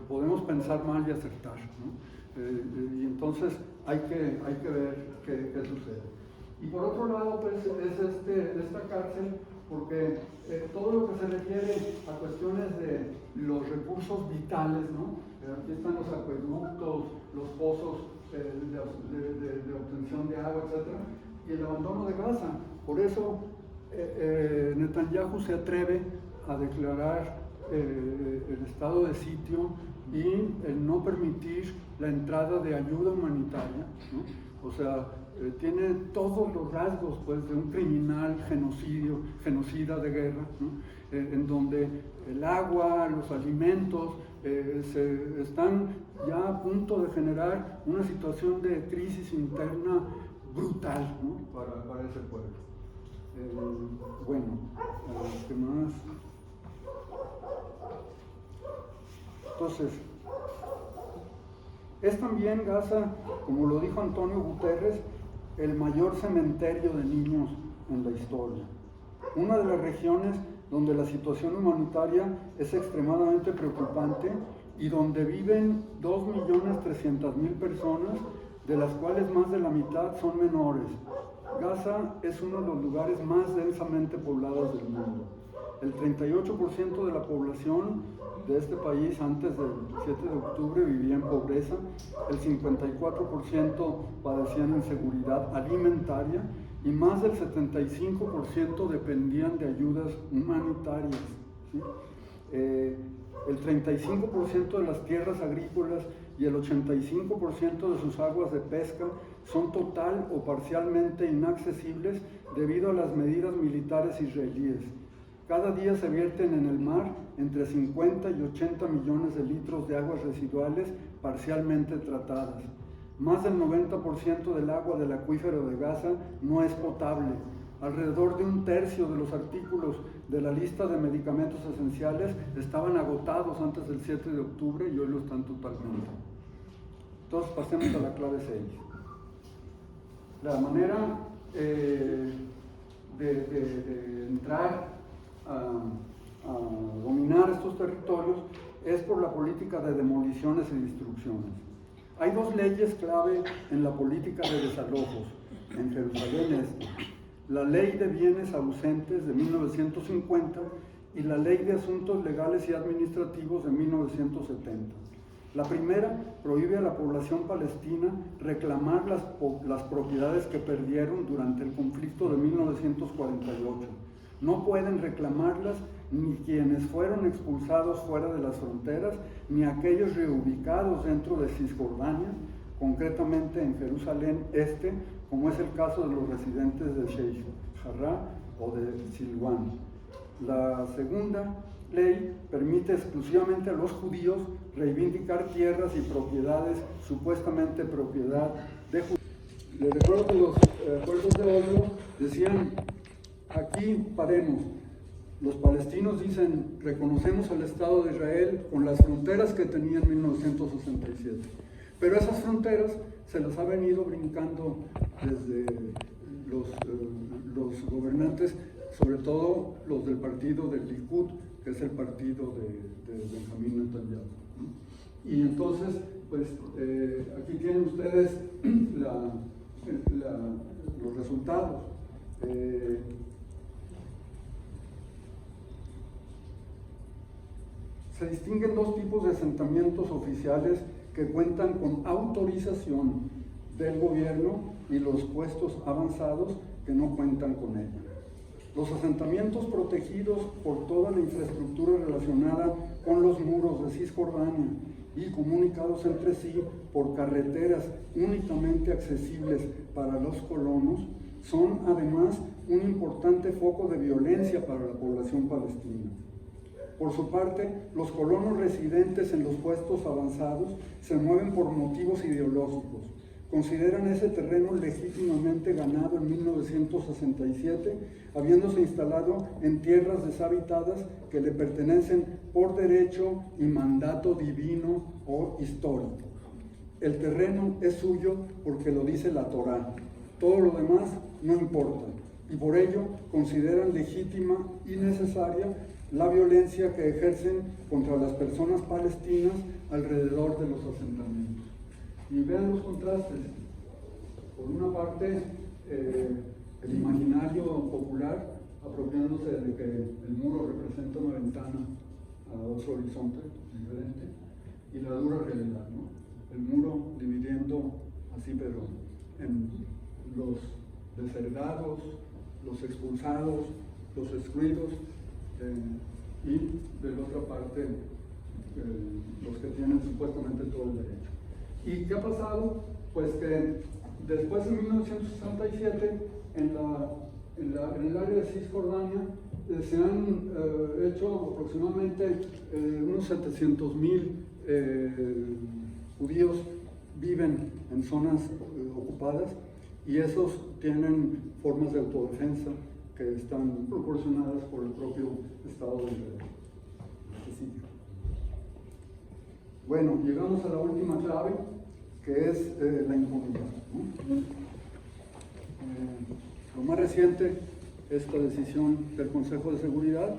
podemos pensar mal y acertar, ¿no? Y entonces hay que ver qué sucede. Y por otro lado, pues, es esta cárcel, porque todo lo que se refiere a cuestiones de los recursos vitales, ¿no? Aquí están los acueductos, los pozos de obtención de agua, etc., y el abandono de Gaza. Por eso Netanyahu se atreve a declarar el estado de sitio y el no permitir la entrada de ayuda humanitaria, ¿no? O sea, tiene todos los rasgos, pues, de un criminal genocida de guerra, ¿no? En donde el agua, los alimentos se están ya a punto de generar una situación de crisis interna brutal, ¿no? para ese pueblo. Bueno, ¿qué más? Entonces, es también Gaza, como lo dijo Antonio Guterres, el mayor cementerio de niños en la historia. Una de las regiones donde la situación humanitaria es extremadamente preocupante y donde viven 2.300.000 personas, de las cuales más de la mitad son menores. Gaza es uno de los lugares más densamente poblados del mundo. El 38% de la población de este país antes del 7 de octubre vivía en pobreza, el 54% padecían inseguridad alimentaria y más del 75% dependían de ayudas humanitarias, ¿sí? El 35% de las tierras agrícolas y el 85% de sus aguas de pesca son total o parcialmente inaccesibles debido a las medidas militares israelíes. Cada día se vierten en el mar entre 50 y 80 millones de litros de aguas residuales parcialmente tratadas. Más del 90% del agua del acuífero de Gaza no es potable. Alrededor de un tercio de los artículos de la lista de medicamentos esenciales estaban agotados antes del 7 de octubre y hoy lo están totalmente. Entonces pasemos a la clave 6. La manera de entrar a dominar estos territorios es por la política de demoliciones y destrucciones. Hay dos leyes clave en la política de desalojos en Jerusalén Este: la Ley de Bienes Ausentes de 1950 y la Ley de Asuntos Legales y Administrativos de 1970. La primera prohíbe a la población palestina reclamar las propiedades que perdieron durante el conflicto de 1948. No pueden reclamarlas ni quienes fueron expulsados fuera de las fronteras, ni aquellos reubicados dentro de Cisjordania, concretamente en Jerusalén Este, como es el caso de los residentes de Sheikh Jarrah o de Silwan. La segunda ley permite exclusivamente a los judíos reivindicar tierras y propiedades, supuestamente propiedad de judíos. Les recuerdo que los acuerdos de Oslo decían, aquí paremos. Los palestinos dicen, reconocemos al Estado de Israel con las fronteras que tenía en 1967. Pero esas fronteras se las ha venido brincando desde los gobernantes, sobre todo los del partido del Likud, que es el partido de Benjamín Netanyahu. Y entonces, pues, aquí tienen ustedes los resultados. Se distinguen dos tipos de asentamientos oficiales que cuentan con autorización del gobierno y los puestos avanzados que no cuentan con ella. Los asentamientos protegidos por toda la infraestructura relacionada con los muros de Cisjordania y comunicados entre sí por carreteras únicamente accesibles para los colonos son además un importante foco de violencia para la población palestina. Por su parte, los colonos residentes en los puestos avanzados se mueven por motivos ideológicos. Consideran ese terreno legítimamente ganado en 1967, habiéndose instalado en tierras deshabitadas que le pertenecen por derecho y mandato divino o histórico. El terreno es suyo porque lo dice la Torá. Todo lo demás no importa. Y por ello consideran legítima y necesaria la violencia que ejercen contra las personas palestinas alrededor de los asentamientos. Y vean los contrastes. Por una parte, el imaginario popular, apropiándose de que el muro representa una ventana a otro horizonte diferente, y la dura realidad, ¿no? El muro dividiendo así, pero en los desheredados, los expulsados, los excluidos, y de la otra parte los que tienen supuestamente todo el derecho. ¿Y qué ha pasado? Pues que después de 1967 en el área de Cisjordania se han hecho aproximadamente unos 700,000 judíos viven en zonas ocupadas, y esos tienen formas de autodefensa que están proporcionadas por el propio Estado de Israel. Bueno, llegamos a la última clave, que es la impunidad, ¿no? Lo más reciente, esta decisión del Consejo de Seguridad,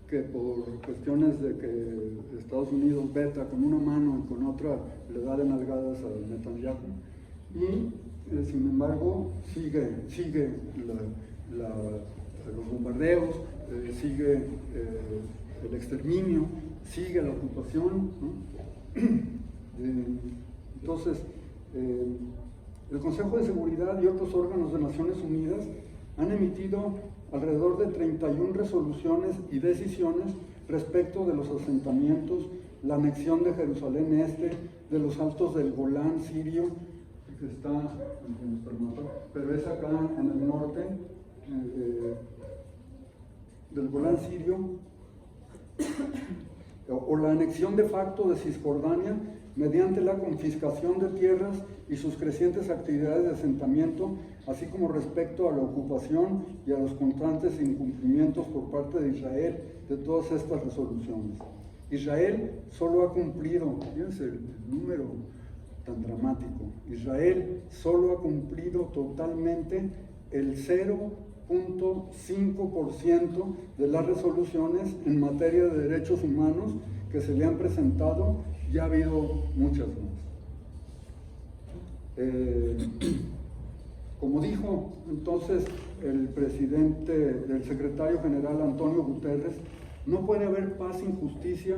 que por cuestiones de que Estados Unidos veta con una mano y con otra le da de nalgadas a Netanyahu, y sin embargo sigue los bombardeos, sigue el exterminio, sigue la ocupación, ¿no? Entonces, el Consejo de Seguridad y otros órganos de Naciones Unidas han emitido alrededor de 31 resoluciones y decisiones respecto de los asentamientos, la anexión de Jerusalén Este, de los altos del Golán sirio, que está, pero es acá en el norte, del Golán sirio, o la anexión de facto de Cisjordania mediante la confiscación de tierras y sus crecientes actividades de asentamiento, así como respecto a la ocupación y a los constantes incumplimientos por parte de Israel de todas estas resoluciones. Israel solo ha cumplido, fíjense el número tan dramático, Israel solo ha cumplido totalmente el 0.5% de las resoluciones en materia de derechos humanos que se le han presentado. Ya ha habido muchas más. Como dijo entonces el secretario general Antonio Guterres, no puede haber paz sin justicia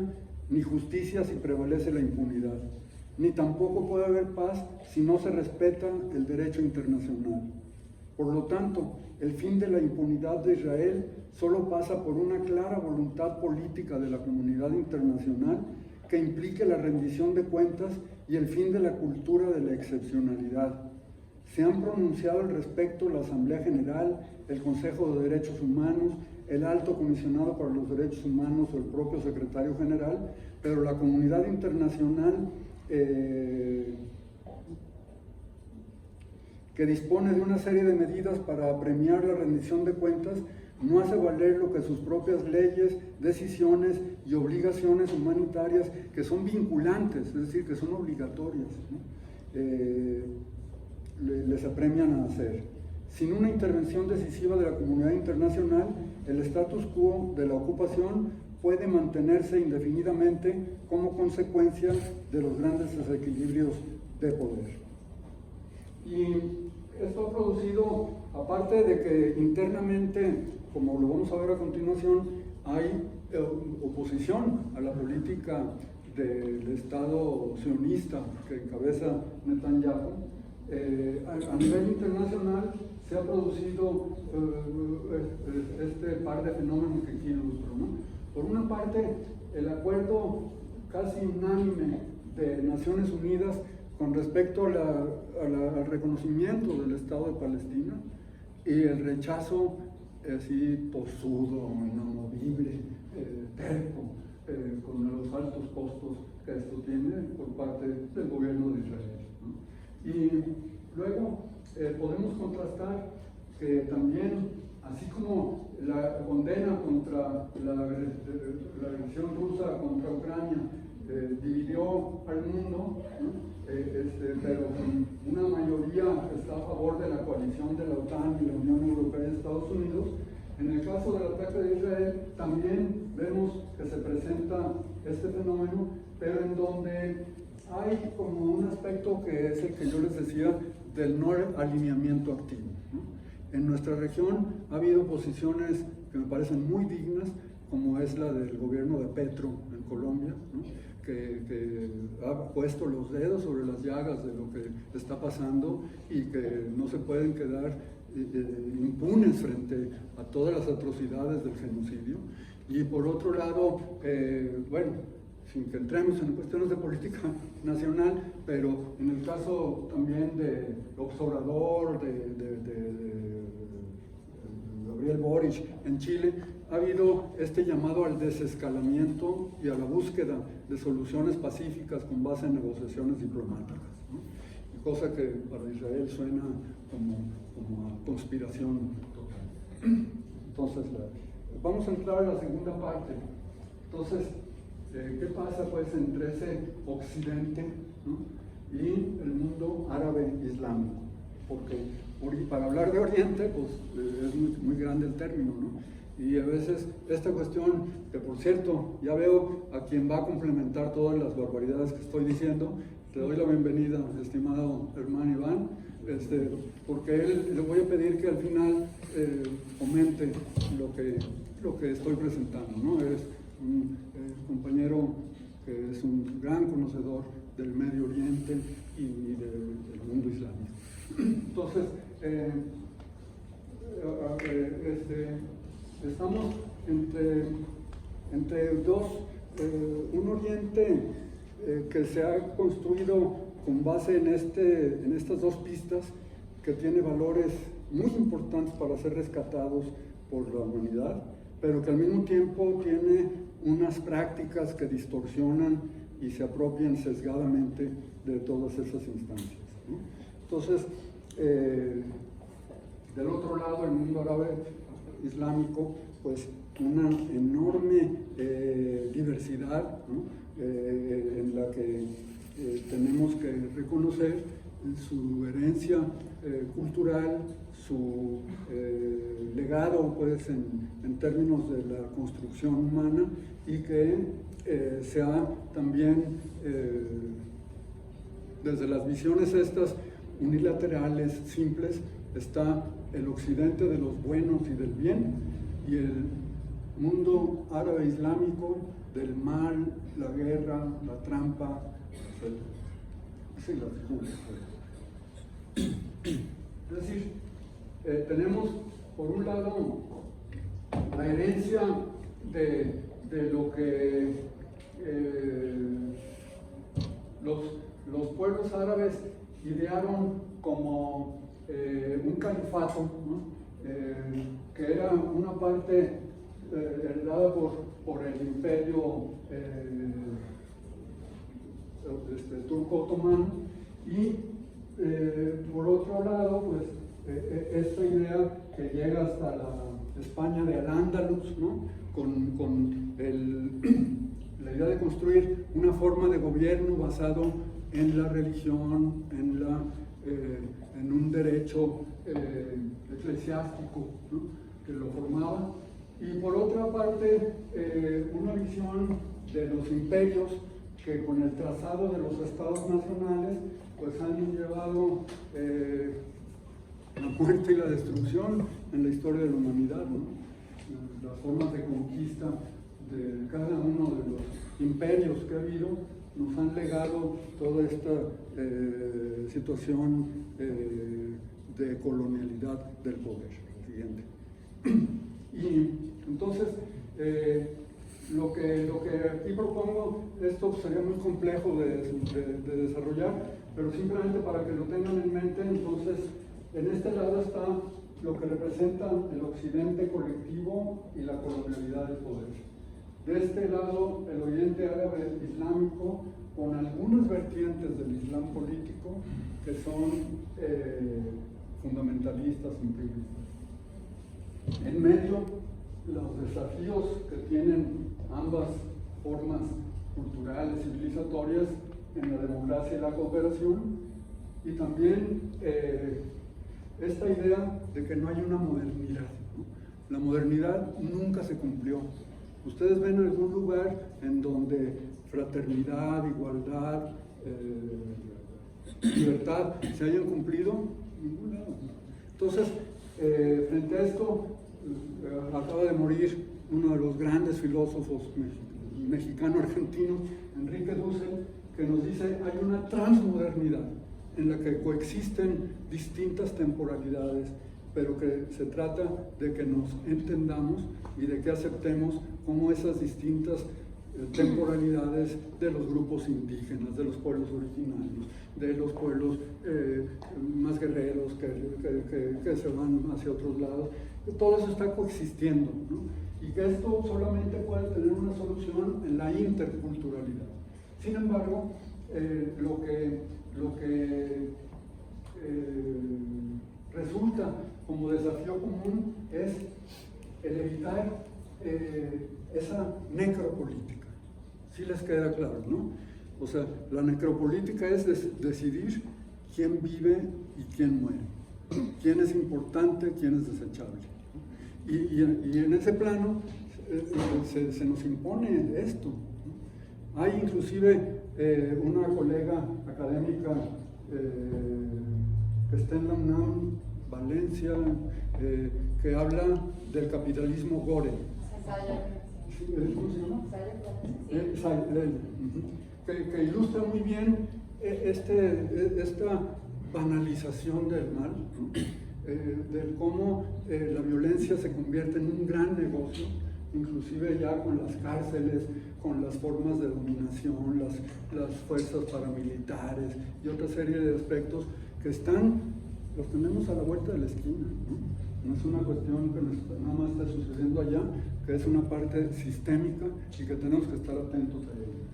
ni justicia si prevalece la impunidad, ni tampoco puede haber paz si no se respeta el derecho internacional. Por lo tanto, el fin de la impunidad de Israel solo pasa por una clara voluntad política de la comunidad internacional que implique la rendición de cuentas y el fin de la cultura de la excepcionalidad. Se han pronunciado al respecto la Asamblea General, el Consejo de Derechos Humanos, el Alto Comisionado para los Derechos Humanos o el propio Secretario General, pero la comunidad internacional que dispone de una serie de medidas para premiar la rendición de cuentas, no hace valer lo que sus propias leyes, decisiones y obligaciones humanitarias, que son vinculantes, es decir, que son obligatorias, ¿no? Les apremian a hacer. Sin una intervención decisiva de la comunidad internacional, el status quo de la ocupación puede mantenerse indefinidamente como consecuencia de los grandes desequilibrios de poder. Y esto ha producido, aparte de que internamente, como lo vamos a ver a continuación, hay oposición a la política del Estado sionista que encabeza Netanyahu, a nivel internacional se ha producido este par de fenómenos que aquí ilustro, ¿no? Por una parte, el acuerdo casi unánime de Naciones Unidas con respecto al reconocimiento del Estado de Palestina y el rechazo así tosudo, inamovible, terco, con los altos costos que esto tiene por parte del gobierno de Israel, ¿no? Y luego podemos contrastar que también, así como la condena contra la agresión rusa contra Ucrania dividió al mundo, ¿no? Pero una mayoría está a favor de la coalición de la OTAN y la Unión Europea y Estados Unidos. En el caso del ataque de Israel también vemos que se presenta este fenómeno, pero en donde hay como un aspecto que es el que yo les decía del no alineamiento activo, ¿no? En nuestra región ha habido posiciones que me parecen muy dignas, como es la del gobierno de Petro en Colombia, ¿no? que ha puesto los dedos sobre las llagas de lo que está pasando y que no se pueden quedar impunes frente a todas las atrocidades del genocidio. Y por otro lado, bueno, sin que entremos en cuestiones de política nacional, pero en el caso también de López Obrador, de Gabriel Boric en Chile, ha habido este llamado al desescalamiento y a la búsqueda de soluciones pacíficas con base en negociaciones diplomáticas, ¿no? Y cosa que para Israel suena como a conspiración total. Entonces, vamos a entrar a la segunda parte. Entonces, ¿qué pasa pues entre ese occidente, ¿no? y el mundo árabe islámico? Porque para hablar de Oriente, pues es muy grande el término, ¿no? Y a veces esta cuestión, que por cierto, ya veo a quien va a complementar todas las barbaridades que estoy diciendo. Te doy la bienvenida, estimado hermano Iván, porque le voy a pedir que al final comente lo que estoy presentando, ¿no? Es un compañero que es un gran conocedor del Medio Oriente y del mundo islámico. Entonces, estamos entre dos, un Oriente que se ha construido con base en estas dos pistas, que tiene valores muy importantes para ser rescatados por la humanidad, pero que al mismo tiempo tiene unas prácticas que distorsionan y se apropian sesgadamente de todas esas instancias, ¿no? Entonces, del otro lado, el mundo árabe islámico, pues una enorme diversidad, ¿no? En la que tenemos que reconocer su herencia cultural, su legado pues en términos de la construcción humana, y que se ha también desde las visiones estas unilaterales, simples, está el occidente de los buenos y del bien, y el mundo árabe islámico del mal, la guerra, la trampa, etc. Sí, la figura. Es decir, tenemos por un lado la herencia de lo que los pueblos árabes idearon como un califato, ¿no? Que era una parte heredada por el imperio turco-otomano, y por otro lado, pues esta idea que llega hasta la España de Al-Ándalus, ¿no? con la idea de construir una forma de gobierno basado en la religión, en un derecho eclesiástico, ¿no? que lo formaba, y por otra parte una visión de los imperios que con el trazado de los estados nacionales pues han llevado la muerte y la destrucción en la historia de la humanidad, ¿no? Las formas de conquista de cada uno de los imperios que ha habido nos han legado toda esta situación de colonialidad del poder. Siguiente. Y entonces, lo que aquí propongo, esto sería muy complejo de desarrollar, pero simplemente para que lo tengan en mente. Entonces, en este lado está lo que representa el occidente colectivo y la colonialidad del poder. De este lado, el oriente árabe islámico, con algunas vertientes del islam político que son fundamentalistas, imperialistas. En medio, los desafíos que tienen ambas formas culturales, civilizatorias, en la democracia y la cooperación, y también esta idea de que no hay una modernidad, ¿no? La modernidad nunca se cumplió. ¿Ustedes ven algún lugar en donde fraternidad, igualdad, libertad se hayan cumplido? Ningún lado. Entonces, frente a esto, acaba de morir uno de los grandes filósofos mexicano-argentinos, Enrique Dussel, que nos dice: hay una transmodernidad en la que coexisten distintas temporalidades, pero que se trata de que nos entendamos y de que aceptemos cómo esas distintas temporalidades de los grupos indígenas, de los pueblos originarios, de los pueblos más guerreros que se van hacia otros lados, todo eso está coexistiendo, ¿no? Y que esto solamente puede tener una solución en la interculturalidad. Sin embargo, lo que resulta como desafío común es el evitar esa necropolítica. ¿Sí les queda claro, no? O sea, la necropolítica es decidir quién vive y quién muere, quién es importante, quién es desechable. Y en ese plano se nos impone esto, ¿no? Hay inclusive una colega académica que está en la UNAM, Valencia, que habla del capitalismo gore. ¿Cómo se llama? Que ilustra muy bien esta banalización del mal, ¿no? De cómo la violencia se convierte en un gran negocio, inclusive ya con las cárceles, con las formas de dominación, las fuerzas paramilitares y otra serie de aspectos que los tenemos a la vuelta de la esquina, ¿no? No es una cuestión que nada más está sucediendo allá, que es una parte sistémica y que tenemos que estar atentos a ella.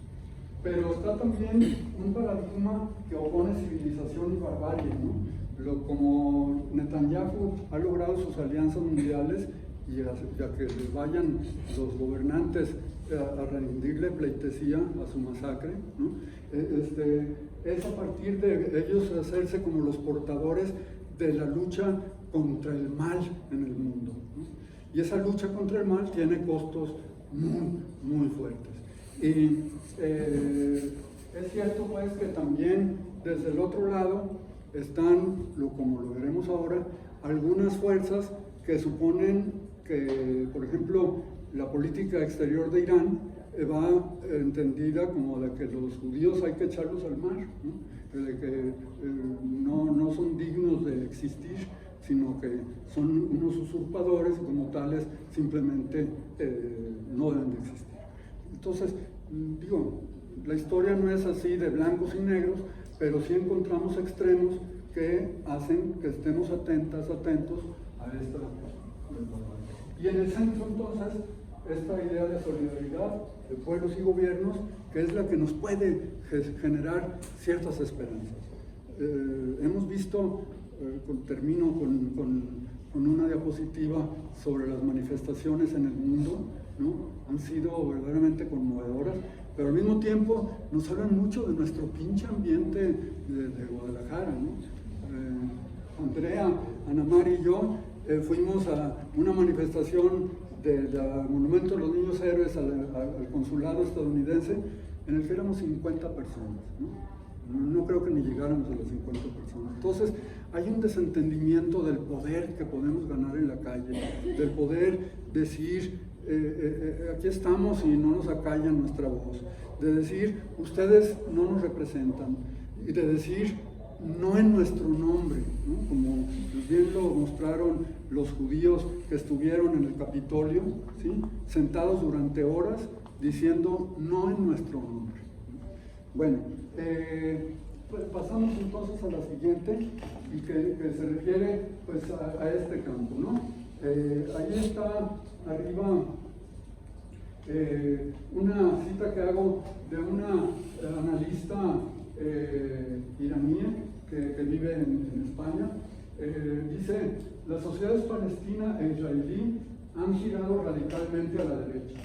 Pero está también un paradigma que opone civilización y barbarie, ¿no? Como Netanyahu ha logrado sus alianzas mundiales, y ya que les vayan los gobernantes a rendirle pleitesía a su masacre, ¿no? Es a partir de ellos hacerse como los portadores de la lucha contra el mal en el mundo, ¿no? Y esa lucha contra el mal tiene costos muy, muy fuertes. Y es cierto pues que también desde el otro lado están, como lo veremos ahora, algunas fuerzas que suponen que, por ejemplo, la política exterior de Irán va entendida como de que los judíos hay que echarlos al mar, ¿no? De que no son dignos de existir, sino que son unos usurpadores y como tales simplemente no deben de existir. Entonces, digo, la historia no es así de blancos y negros, pero sí encontramos extremos que hacen que estemos atentos a esta. Y en el centro, entonces, esta idea de solidaridad de pueblos y gobiernos, que es la que nos puede generar ciertas esperanzas. Hemos visto, termino con una diapositiva sobre las manifestaciones en el mundo, ¿no? Han sido verdaderamente conmovedoras, pero al mismo tiempo nos hablan mucho de nuestro pinche ambiente de Guadalajara, ¿no? Andrea, Ana Mari y yo fuimos a una manifestación del Monumento de los Niños Héroes al consulado estadounidense, en el que éramos 50 personas, ¿no? No creo que ni llegáramos a las 50 personas. Entonces, hay un desentendimiento del poder que podemos ganar en la calle, del poder decir, aquí estamos y no nos acallan nuestra voz, de decir, ustedes no nos representan, y de decir, no en nuestro nombre, ¿no? Como bien lo mostraron los judíos que estuvieron en el Capitolio, ¿sí? Sentados durante horas diciendo no en nuestro nombre. Bueno, pues pasamos entonces a la siguiente, y que se refiere pues a este campo, ¿no? Ahí está arriba una cita que hago de una analista iraní que vive en España. Dice, las sociedades palestina e israelí han girado radicalmente a la derecha.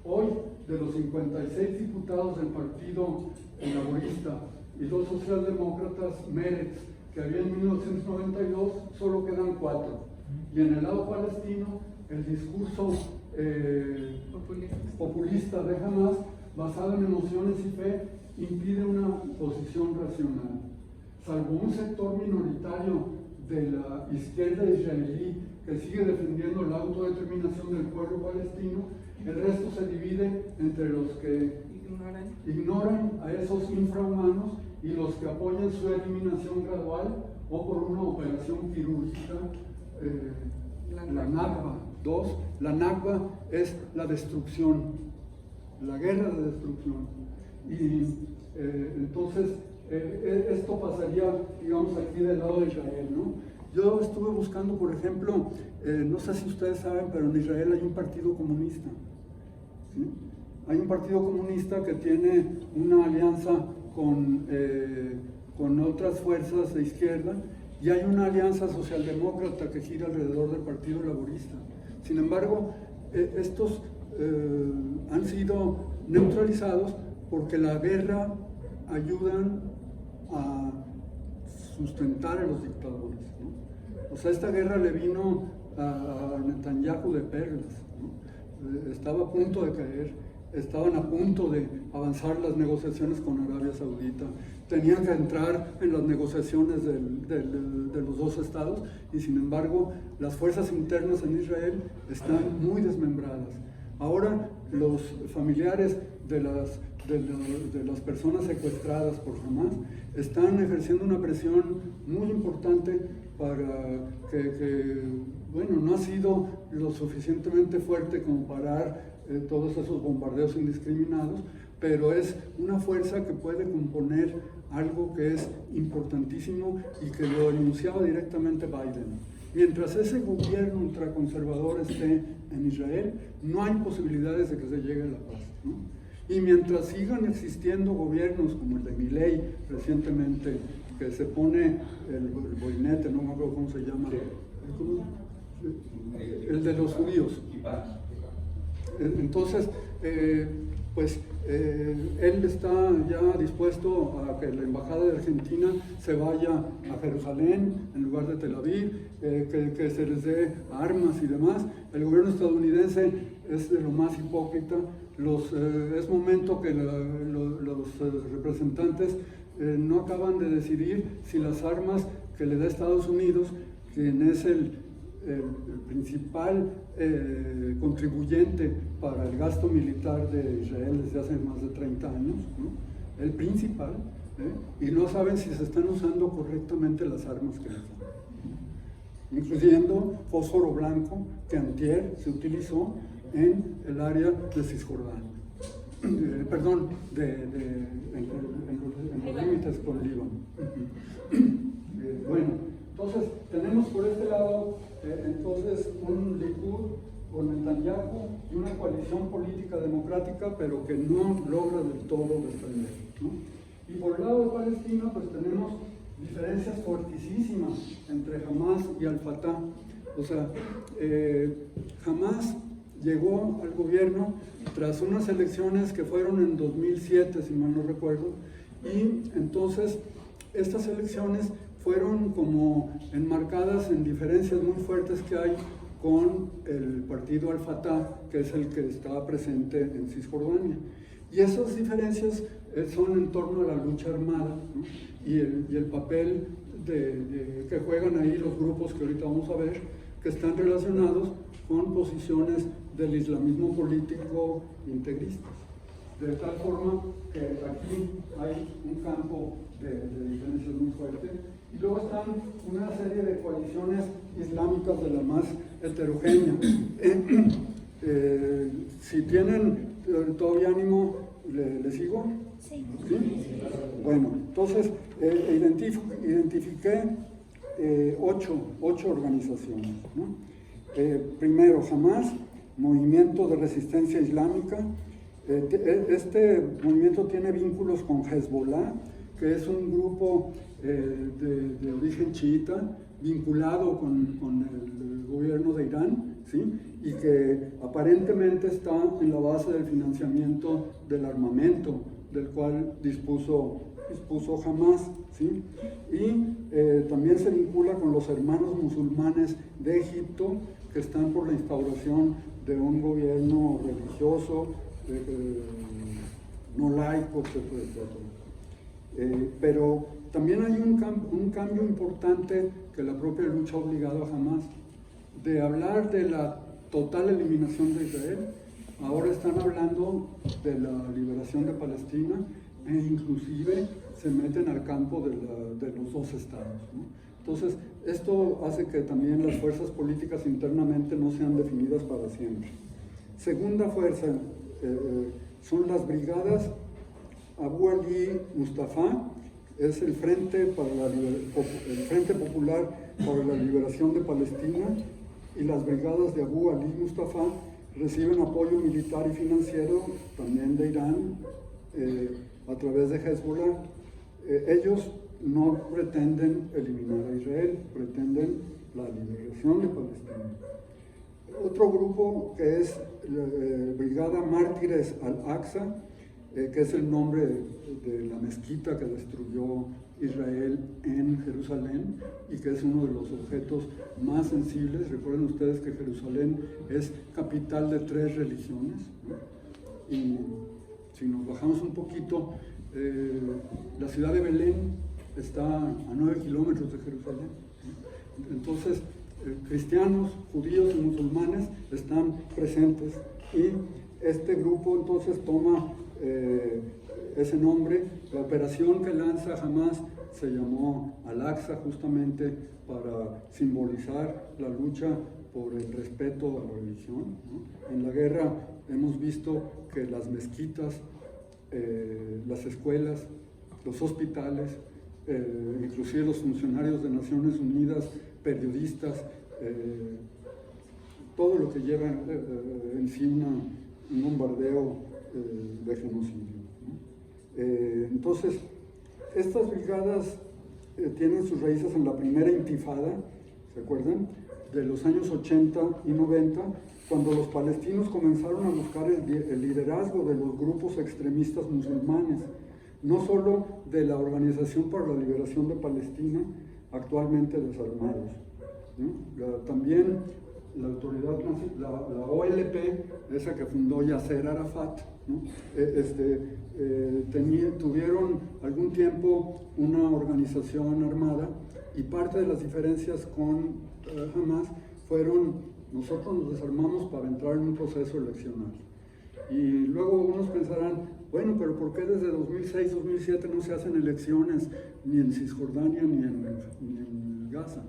Hoy, de los 56 diputados del Partido Laborista y dos socialdemócratas, Meretz, que había en 1992, solo quedan 4. Y en el lado palestino, el discurso populista de Hamas, basado en emociones y fe, impide una posición racional. Salvo un sector minoritario de la izquierda israelí que sigue defendiendo la autodeterminación del pueblo palestino, el resto se divide entre los que ignoran a esos infrahumanos y los que apoyan su eliminación gradual o por una operación quirúrgica. La Nakba. 2. La Nakba es la destrucción, la guerra de destrucción. Y entonces esto pasaría, digamos, aquí del lado de Israel, ¿no? Yo estuve buscando, por ejemplo, no sé si ustedes saben, pero en Israel hay un partido comunista, ¿sí? Hay un partido comunista que tiene una alianza con otras fuerzas de izquierda, y hay una alianza socialdemócrata que gira alrededor del Partido Laborista. Sin embargo, estos han sido neutralizados porque la guerra ayudan a sustentar a los dictadores, ¿no? O sea, esta guerra le vino a Netanyahu de perlas, ¿no? Estaba a punto de caer, estaban a punto de avanzar las negociaciones con Arabia Saudita, tenían que entrar en las negociaciones de los dos estados, y sin embargo las fuerzas internas en Israel están muy desmembradas. Ahora los familiares de las personas secuestradas por Hamas están ejerciendo una presión muy importante para que bueno, no ha sido lo suficientemente fuerte como parar todos esos bombardeos indiscriminados, pero es una fuerza que puede componer algo que es importantísimo y que lo enunciaba directamente Biden. Mientras ese gobierno ultraconservador esté en Israel, no hay posibilidades de que se llegue a la paz, ¿no? Y mientras sigan existiendo gobiernos como el de Milei recientemente, que se pone el boinete, no me acuerdo cómo se llama, el de los judíos. Entonces, pues él está ya dispuesto a que la embajada de Argentina se vaya a Jerusalén en lugar de Tel Aviv, que se les dé armas y demás. El gobierno estadounidense es de lo más hipócrita. Es momento que los representantes no acaban de decidir si las armas que le da Estados Unidos, quien es el el principal contribuyente para el gasto militar de Israel desde hace más de 30 años, ¿no? El principal, y no saben si se están usando correctamente las armas que les dan, incluyendo fósforo blanco que antier se utilizó en el área de Cisjordania, perdón, en los límites con Líbano. Bueno, entonces tenemos por este lado entonces un Likud con Netanyahu y una coalición política democrática, pero que no logra del todo defender, ¿no? Y por el lado de Palestina, pues tenemos diferencias fortísimas entre Hamas y Al-Fatah. O sea, Hamas llegó al gobierno tras unas elecciones que fueron en 2007, si mal no recuerdo, y entonces estas elecciones fueron como enmarcadas en diferencias muy fuertes que hay con el partido Al-Fatah, que es el que está presente en Cisjordania. Y esas diferencias son en torno a la lucha armada, ¿no? y el papel que juegan ahí los grupos que ahorita vamos a ver, que están relacionados con posiciones del islamismo político integristas. De tal forma que aquí hay un campo de diferencias muy fuerte. Y luego están una serie de coaliciones islámicas de la más heterogénea. Si tienen todavía ánimo, ¿le sigo? Sí. ¿Sí? Bueno, entonces identifiqué 8 organizaciones, ¿no? Primero, Hamas, Movimiento de Resistencia Islámica. Este movimiento tiene vínculos con Hezbollah, que es un grupo de origen chiita vinculado con el gobierno de Irán, ¿sí? Y que aparentemente está en la base del financiamiento del armamento del cual dispuso Hamas, ¿sí? Y también se vincula con los hermanos musulmanes de Egipto, que están por la instauración de un gobierno religioso, no laico, etc. Pero también hay un cambio importante que la propia lucha ha obligado a Hamas, de hablar de la total eliminación de Israel. Ahora están hablando de la liberación de Palestina e inclusive se meten al campo de los dos estados, ¿no? Entonces, esto hace que también las fuerzas políticas internamente no sean definidas para siempre. Segunda fuerza son las brigadas Abu Ali Mustafa, es el Frente Popular para la Liberación de Palestina, y las brigadas de Abu Ali Mustafa reciben apoyo militar y financiero también de Irán a través de Hezbollah. Ellos no pretenden eliminar a Israel, pretenden la liberación de Palestina. Otro grupo que es Brigada Mártires al-Aqsa, que es el nombre de la mezquita que destruyó Israel en Jerusalén y que es uno de los objetos más sensibles. Recuerden ustedes que Jerusalén es capital de 3 religiones, ¿no? Y si nos bajamos un poquito, la ciudad de Belén está a 9 kilómetros de Jerusalén, ¿no? Entonces, cristianos, judíos y musulmanes están presentes, y este grupo entonces toma ese nombre. La operación que lanza Hamas se llamó Al-Aqsa, justamente para simbolizar la lucha por el respeto a la religión, ¿no? En la guerra hemos visto que las mezquitas, las escuelas, los hospitales, inclusive los funcionarios de Naciones Unidas, periodistas, todo lo que lleva en sí un bombardeo de genocidio, ¿no? Entonces, estas brigadas tienen sus raíces en la primera intifada, ¿se acuerdan? De los años 80 y 90, cuando los palestinos comenzaron a buscar el liderazgo de los grupos extremistas musulmanes, no solo de la Organización para la Liberación de Palestina, actualmente desarmados, ¿no? También la autoridad, la OLP, esa que fundó Yasser Arafat, ¿no? Tuvieron algún tiempo una organización armada, y parte de las diferencias con Hamas nosotros nos desarmamos para entrar en un proceso eleccional. Y luego unos pensarán, bueno, pero ¿por qué desde 2006, 2007 no se hacen elecciones ni en Cisjordania ni en Gaza?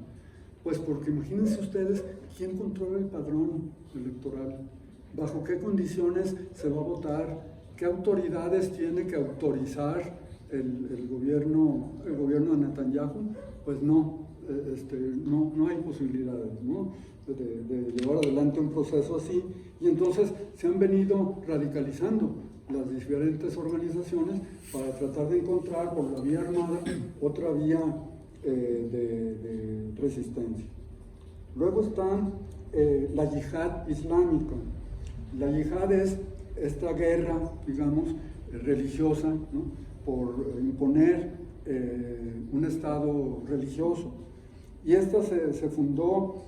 Pues porque imagínense ustedes quién controla el padrón electoral, bajo qué condiciones se va a votar, qué autoridades tiene que autorizar el gobierno de Netanyahu. Pues no hay posibilidades, ¿no?, de llevar adelante un proceso así, y entonces se han venido radicalizando las diferentes organizaciones para tratar de encontrar por la vía armada otra vía de resistencia. Luego están la yihad islámica. La yihad es esta guerra, digamos, religiosa, ¿no?, por imponer un estado religioso. Y esta se fundó,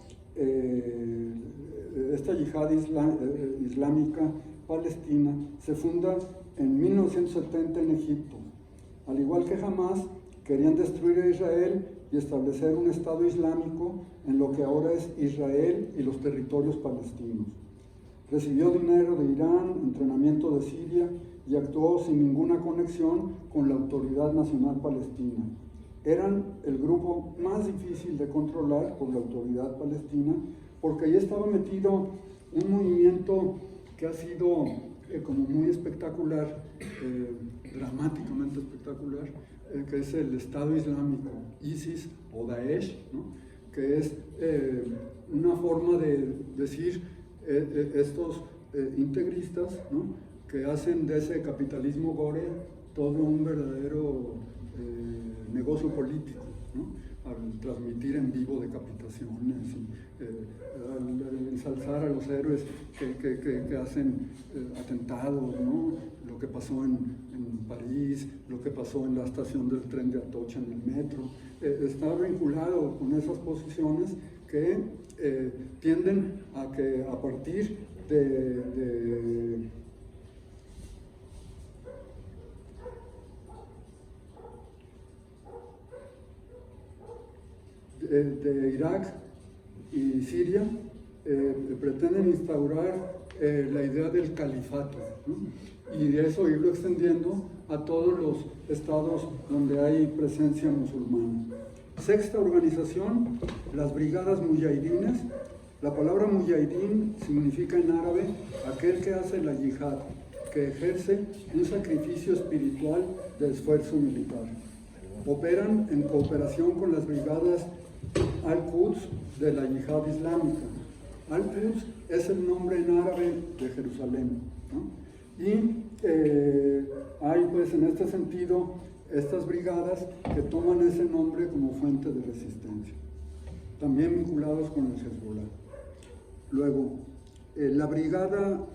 esta yihad islámica palestina se funda en 1970 en Egipto. Al igual que Hamas, querían destruir a Israel y establecer un Estado islámico en lo que ahora es Israel y los territorios palestinos. Recibió dinero de Irán, entrenamiento de Siria y actuó sin ninguna conexión con la Autoridad Nacional Palestina. Eran el grupo más difícil de controlar por la Autoridad Palestina, porque ahí estaba metido un movimiento que ha sido como muy espectacular, dramáticamente espectacular, que es el Estado Islámico, ISIS o Daesh, ¿no?, que es una forma de decir estos integristas, ¿no?, que hacen de ese capitalismo gore todo un verdadero negocio político, ¿no?, al transmitir en vivo decapitaciones, al ensalzar a los héroes que hacen atentados, ¿no?, lo que pasó en París, lo que pasó en la estación del tren de Atocha en el metro, está vinculado con esas posiciones que tienden a que a partir de Irak y Siria pretenden instaurar la idea del califato, ¿no?, y de eso irlo extendiendo a todos los estados donde hay presencia musulmana. Sexta organización, las brigadas mujahidines. La palabra mujahidín significa en árabe aquel que hace la yihad, que ejerce un sacrificio espiritual de esfuerzo militar. Operan en cooperación con las brigadas Al-Quds de la yihad islámica. Al-Quds es el nombre en árabe de Jerusalén, ¿no? Y hay pues en este sentido estas brigadas que toman ese nombre como fuente de resistencia, también vinculados con el Hezbollah. Luego, la brigada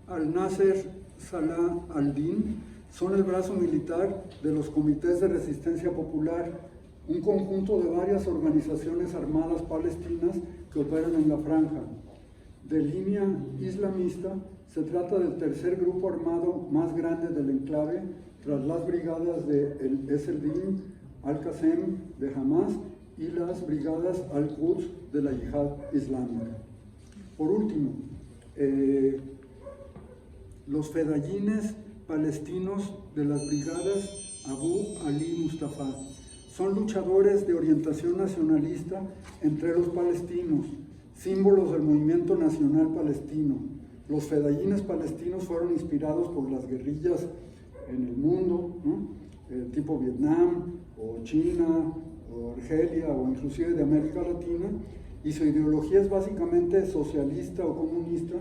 Al-Nasser Salah al-Din son el brazo militar de los comités de resistencia popular, un conjunto de varias organizaciones armadas palestinas que operan en la franja. De línea islamista, se trata del tercer grupo armado más grande del enclave, tras las brigadas de el-Din al-Qassem de Hamas y las brigadas Al-Quds de la Yihad Islámica. Por último, los fedayines palestinos de las brigadas Abu Ali Mustafa son luchadores de orientación nacionalista entre los palestinos, símbolos del movimiento nacional palestino. Los fedayines palestinos fueron inspirados por las guerrillas en el mundo, ¿no?, tipo Vietnam, o China, o Argelia, o inclusive de América Latina, y su ideología es básicamente socialista o comunista,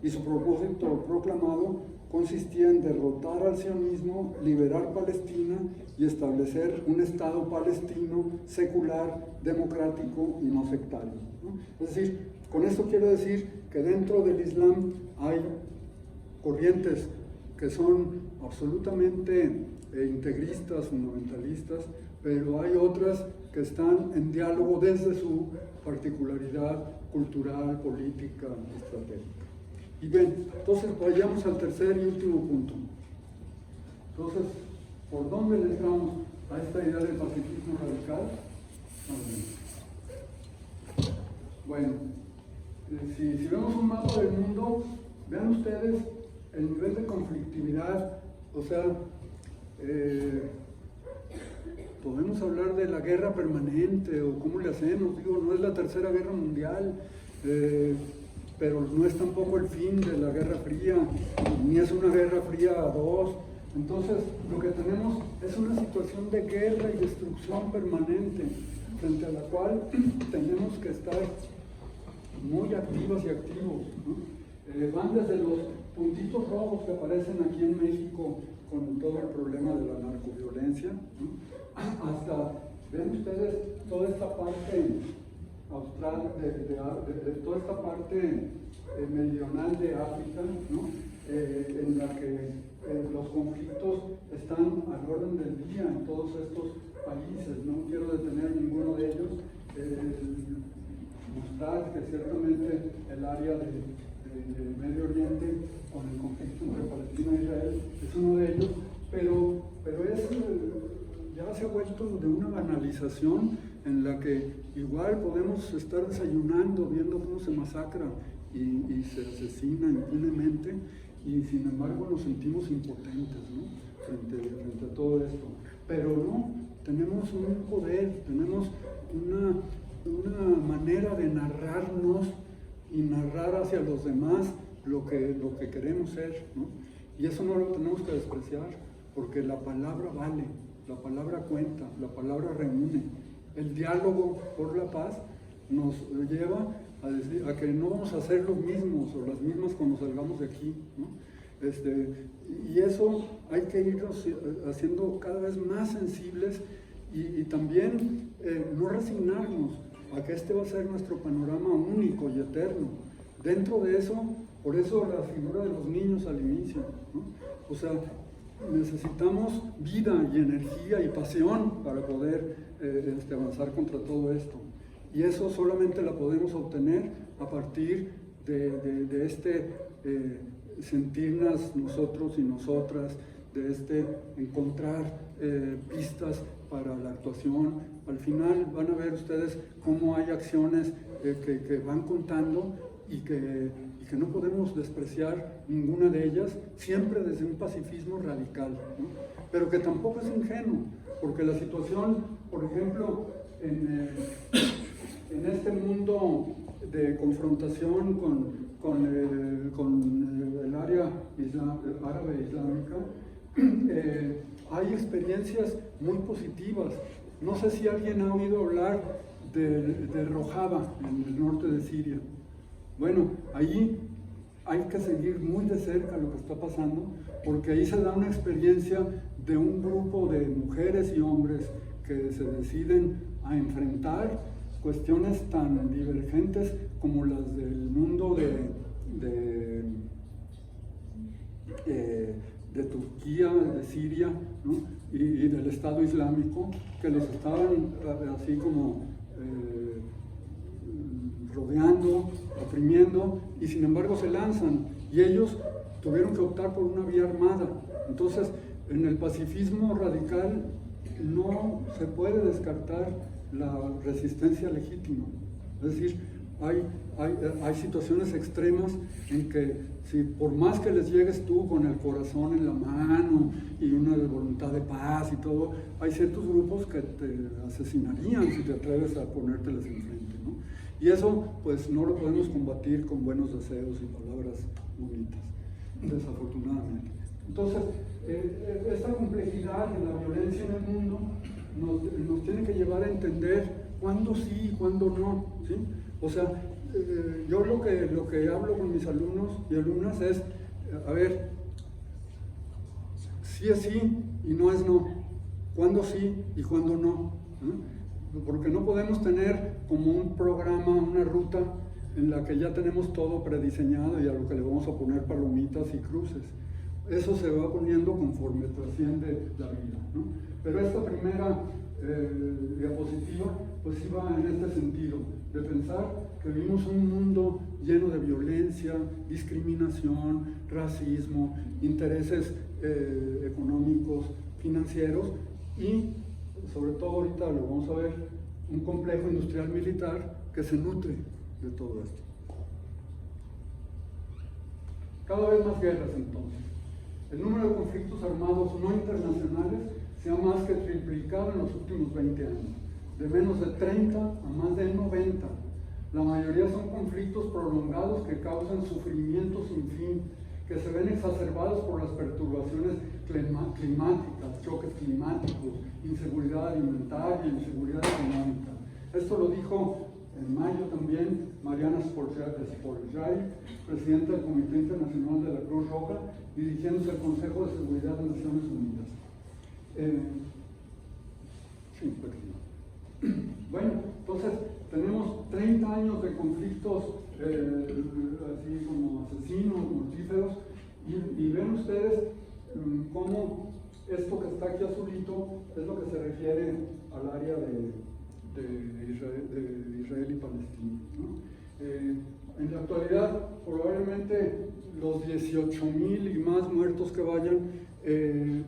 y su propósito proclamado consistía en derrotar al sionismo, liberar Palestina y establecer un Estado palestino secular, democrático y no sectario, ¿no? Es decir, con esto quiero decir que dentro del Islam hay corrientes que son absolutamente integristas, fundamentalistas, pero hay otras que están en diálogo desde su particularidad cultural, política, estratégica. Y bien, entonces vayamos al tercer y último punto. Entonces, ¿por dónde le entramos a esta idea del pacifismo radical? Bueno, si vemos un mapa del mundo, vean ustedes el nivel de conflictividad, o sea, podemos hablar de la guerra permanente o cómo le hacemos, digo, no es la tercera guerra mundial, pero no es tampoco el fin de la Guerra Fría, ni es una Guerra Fría a dos. Entonces, lo que tenemos es una situación de guerra y destrucción permanente, frente a la cual tenemos que estar muy activas y activos, ¿no? Van desde los puntitos rojos que aparecen aquí en México con todo el problema de la narcoviolencia, ¿no? Hasta, ven ustedes, toda esta parte austral, de toda esta parte meridional de África, ¿no? En la que los conflictos están al orden del día en todos estos países. No quiero detener ninguno de ellos, mostrar que ciertamente el área de Medio Oriente con el conflicto entre Palestina e Israel es uno de ellos, pero ya se ha vuelto de una banalización en la que igual podemos estar desayunando viendo cómo se masacra y se asesina impunemente, y sin embargo nos sentimos impotentes, ¿no? frente a todo esto. Pero no, tenemos un poder, tenemos una manera de narrarnos y narrar hacia los demás lo que queremos ser, ¿no? Y eso no lo tenemos que despreciar, porque la palabra vale, la palabra cuenta, la palabra reúne. El diálogo por la paz nos lleva a que no vamos a ser los mismos o las mismas cuando salgamos de aquí, ¿no? Y eso hay que irnos haciendo cada vez más sensibles y también no resignarnos a que este va a ser nuestro panorama único y eterno. Dentro de eso, por eso la figura de los niños al inicio, ¿no? O sea, necesitamos vida y energía y pasión para poder avanzar contra todo esto. Y eso solamente la podemos obtener a partir de sentirnos nosotros y nosotras, de encontrar pistas para la actuación. Al final van a ver ustedes cómo hay acciones que van contando y que no podemos despreciar ninguna de ellas, siempre desde un pacifismo radical, ¿no? Pero que tampoco es ingenuo, porque la situación, por ejemplo, en este mundo de confrontación con el área árabe islámica, hay experiencias muy positivas. No sé si alguien ha oído hablar de Rojava, en el norte de Siria. Bueno, ahí hay que seguir muy de cerca lo que está pasando, porque ahí se da una experiencia de un grupo de mujeres y hombres que se deciden a enfrentar cuestiones tan divergentes como las del mundo de Turquía, de Siria, ¿no? y del Estado Islámico, que los estaban así como rodeando, oprimiendo, y sin embargo se lanzan, y ellos tuvieron que optar por una vía armada. Entonces, en el pacifismo radical no se puede descartar la resistencia legítima. Es decir, hay situaciones extremas en que si por más que les llegues tú con el corazón en la mano y una voluntad de paz y todo, hay ciertos grupos que te asesinarían si te atreves a ponérteles enfrente, ¿no? Y eso pues no lo podemos combatir con buenos deseos y palabras bonitas, desafortunadamente. Entonces, esta complejidad de la violencia en el mundo nos tiene que llevar a entender cuándo sí y cuándo no, ¿sí? O sea, yo lo que hablo con mis alumnos y alumnas es, a ver, sí es sí y no es no, cuándo sí y cuándo no, ¿no? Porque no podemos tener como un programa, una ruta en la que ya tenemos todo prediseñado y a lo que le vamos a poner palomitas y cruces. Eso se va poniendo conforme trasciende la vida, ¿no? Pero esta primera diapositiva pues iba en este sentido, de pensar que vivimos un mundo lleno de violencia, discriminación, racismo, intereses económicos, financieros y sobre todo ahorita lo vamos a ver, un complejo industrial militar que se nutre de todo esto. Cada vez más guerras entonces. El número de conflictos armados no internacionales se ha más que triplicado en los últimos 20 años, de menos de 30 a más de 90. La mayoría son conflictos prolongados que causan sufrimiento sin fin, que se ven exacerbados por las perturbaciones climáticas, choques climáticos, inseguridad alimentaria, inseguridad económica. Esto lo dijo en mayo también Mariana Spoljari, presidenta del Comité Internacional de la Cruz Roja, dirigiéndose al Consejo de Seguridad de Naciones Unidas. Bueno, entonces tenemos 30 años de conflictos así como asesinos, mortíferos, y ven ustedes cómo esto que está aquí azulito es lo que se refiere al área de Israel y Palestina, ¿no? En la actualidad, probablemente los 18,000 y más muertos que vayan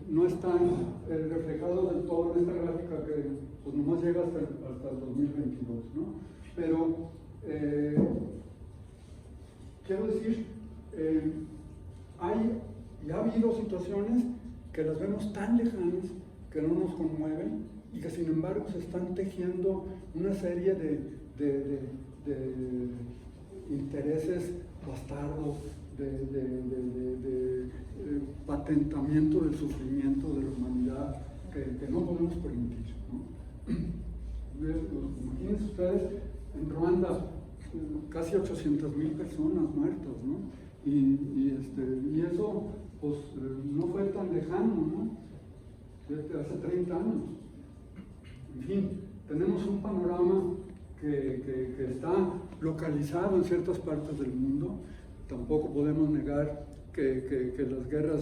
no están reflejados del todo en esta gráfica que pues nomás llega hasta el 2022, ¿no? Pero quiero decir, hay y ha habido situaciones que las vemos tan lejanas que no nos conmueven y que sin embargo se están tejiendo una serie de intereses bastardos, de patentamiento del sufrimiento de la humanidad que no podemos permitir, ¿no? Imagínense ustedes, en Ruanda casi 800,000 personas muertas, ¿no? Y eso pues no fue tan lejano, ¿no? Desde hace 30 años. En fin, tenemos un panorama que está localizado en ciertas partes del mundo. Tampoco podemos negar que las guerras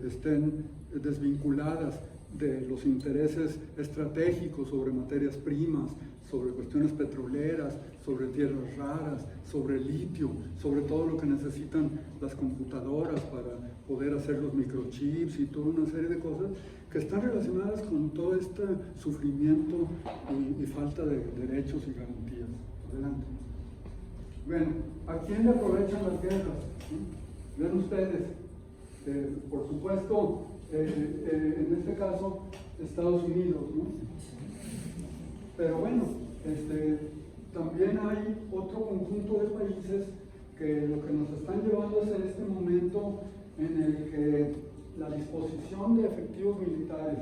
estén desvinculadas de los intereses estratégicos sobre materias primas, sobre cuestiones petroleras, sobre tierras raras, sobre litio, sobre todo lo que necesitan las computadoras para poder hacer los microchips y toda una serie de cosas que están relacionadas con todo este sufrimiento y falta de derechos y garantías. Adelante. Bueno, ¿a quién le aprovechan las guerras? ¿Sí? Ven ustedes, por supuesto, en este caso, Estados Unidos, ¿no? Pero bueno, también hay otro conjunto de países que lo que nos están llevando es este momento en el que la disposición de efectivos militares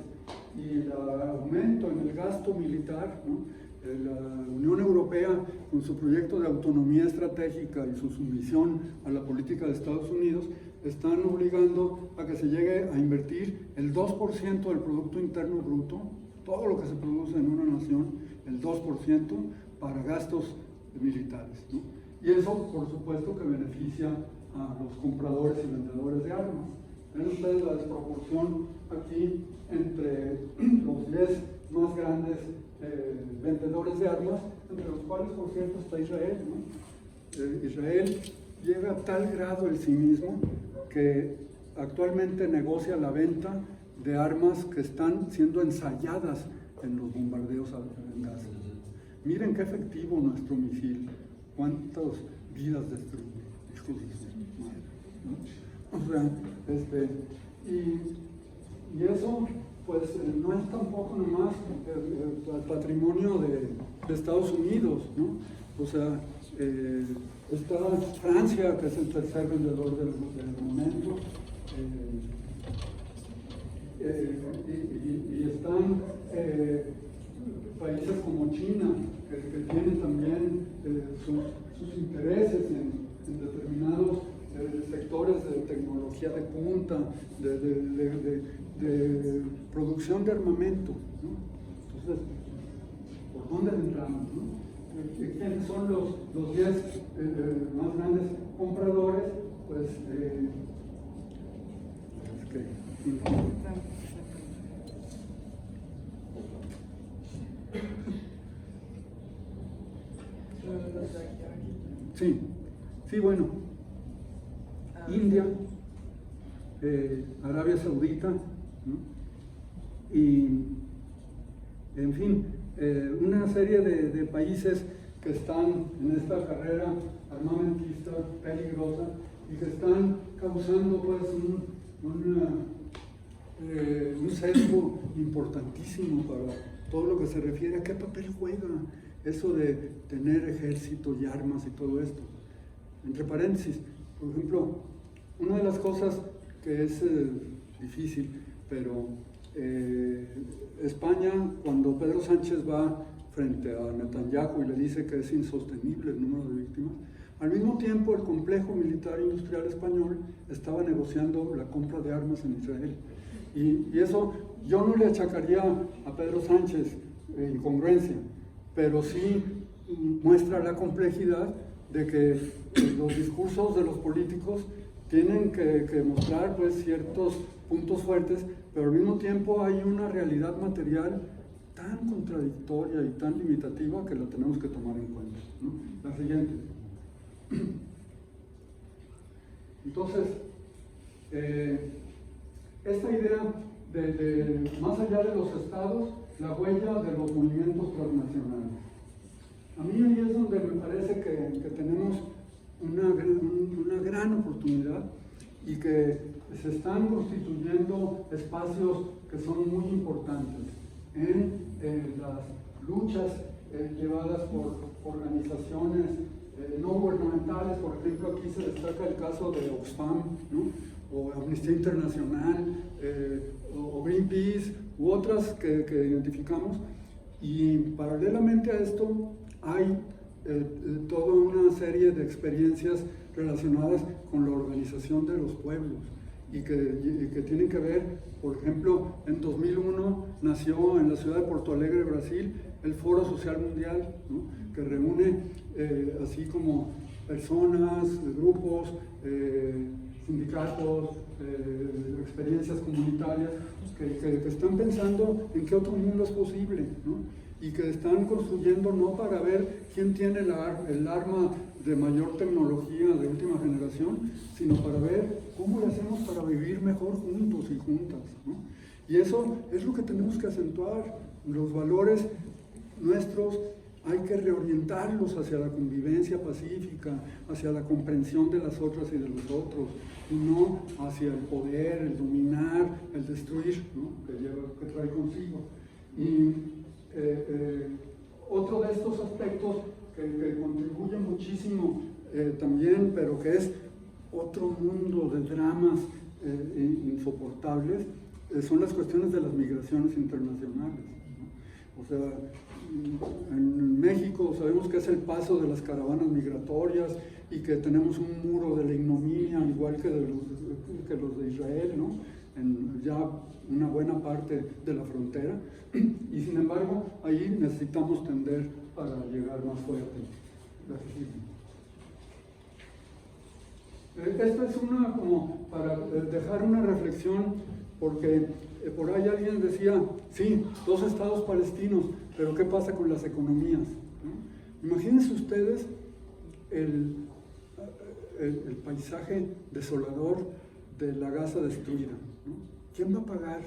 y el aumento en el gasto militar, ¿no? La Unión Europea, con su proyecto de autonomía estratégica y su sumisión a la política de Estados Unidos, están obligando a que se llegue a invertir el 2% del Producto Interno Bruto, todo lo que se produce en una nación, el 2% para gastos militares, ¿no? Y eso, por supuesto, que beneficia a los compradores y vendedores de armas. Ven ustedes la desproporción aquí entre los 10 más grandes vendedores de armas, entre los cuales, por cierto, está Israel, ¿no? Israel llega a tal grado el cinismo que actualmente negocia la venta de armas que están siendo ensayadas en los bombardeos en Gaza. Miren qué efectivo nuestro misil, cuántas vidas destruye, hijos de su madre, ¿no? O sea, y eso pues no es tampoco nomás el patrimonio de Estados Unidos, ¿no? O sea, está Francia, que es el tercer vendedor del momento, y están países como China, que tienen también sus intereses en determinados sectores de tecnología de punta, de producción de armamento, ¿no? Entonces, ¿por dónde entramos, no? ¿Quiénes son los 10 más grandes compradores? Pues sí, bueno, India, Arabia Saudita, ¿no? Y en fin, una serie de países que están en esta carrera armamentista peligrosa y que están causando pues un sesgo importantísimo para todo lo que se refiere a qué papel juega eso de tener ejército y armas y todo esto. Entre paréntesis, por ejemplo, una de las cosas que es difícil, pero España, cuando Pedro Sánchez va frente a Netanyahu y le dice que es insostenible el número de víctimas, al mismo tiempo el complejo militar industrial español estaba negociando la compra de armas en Israel. Y eso yo no le achacaría a Pedro Sánchez incongruencia, pero sí muestra la complejidad de que los discursos de los políticos tienen que mostrar pues ciertos puntos fuertes, pero al mismo tiempo hay una realidad material tan contradictoria y tan limitativa que la tenemos que tomar en cuenta, ¿no? La siguiente. Entonces, esta idea de más allá de los estados, la huella de los movimientos transnacionales. A mí ahí es donde me parece que tenemos una gran oportunidad y que se están constituyendo espacios que son muy importantes en las luchas llevadas por organizaciones no gubernamentales. Por ejemplo, aquí se destaca el caso de Oxfam, ¿no? O Amnistía Internacional, o Greenpeace, u otras que identificamos, y paralelamente a esto hay toda una serie de experiencias relacionadas con la organización de los pueblos y que tienen que ver, por ejemplo, en 2001 nació en la ciudad de Porto Alegre, Brasil, el Foro Social Mundial, ¿no? Que reúne así como personas, grupos, sindicatos, experiencias comunitarias que están pensando en qué otro mundo es posible, ¿no? Y que están construyendo no para ver quién tiene el arma de mayor tecnología de última generación, sino para ver cómo le hacemos para vivir mejor juntos y juntas, ¿no? Y eso es lo que tenemos que acentuar. Los valores nuestros hay que reorientarlos hacia la convivencia pacífica, hacia la comprensión de las otras y de los otros, y no hacia el poder, el dominar, el destruir, ¿no? que trae consigo. Y otro de estos aspectos que contribuye muchísimo también, pero que es otro mundo de dramas insoportables, son las cuestiones de las migraciones internacionales, ¿no? O sea, en México sabemos que es el paso de las caravanas migratorias y que tenemos un muro de la ignominia, igual que los de Israel, ¿no? En ya una buena parte de la frontera, y sin embargo ahí necesitamos tender para llegar más fuerte. Esto es como para dejar una reflexión, porque por ahí alguien decía, sí, 2 estados palestinos, pero ¿qué pasa con las economías? ¿No? Imagínense ustedes el paisaje desolador de la Gaza destruida, ¿no? ¿Quién va a pagar?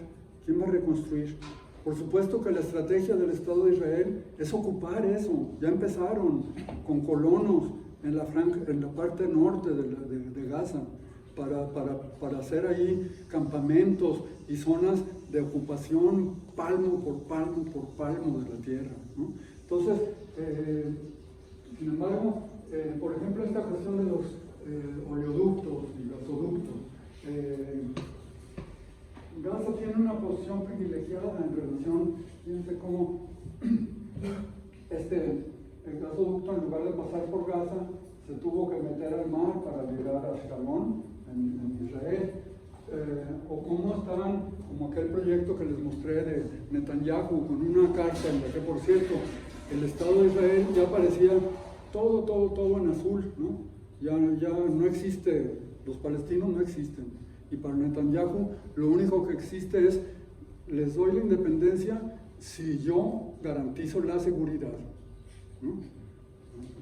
¿Quién va a reconstruir? Por supuesto que la estrategia del Estado de Israel es ocupar eso. Ya empezaron con colonos en la parte norte de Gaza para hacer ahí campamentos y zonas de ocupación palmo por palmo de la tierra, ¿no? Entonces, sin embargo, por ejemplo, esta cuestión de los oleoductos y gasoductos, Gaza tiene una posición privilegiada en relación, fíjense cómo el gasoducto, en lugar de pasar por Gaza, se tuvo que meter al mar para llegar a Ashkelon, en Israel, o cómo estaban, como aquel proyecto que les mostré de Netanyahu, con una carta en la que, por cierto, el Estado de Israel ya aparecía todo en azul, ¿no? Ya no existe, los palestinos no existen. Y para Netanyahu lo único que existe es, les doy la independencia si yo garantizo la seguridad, ¿no?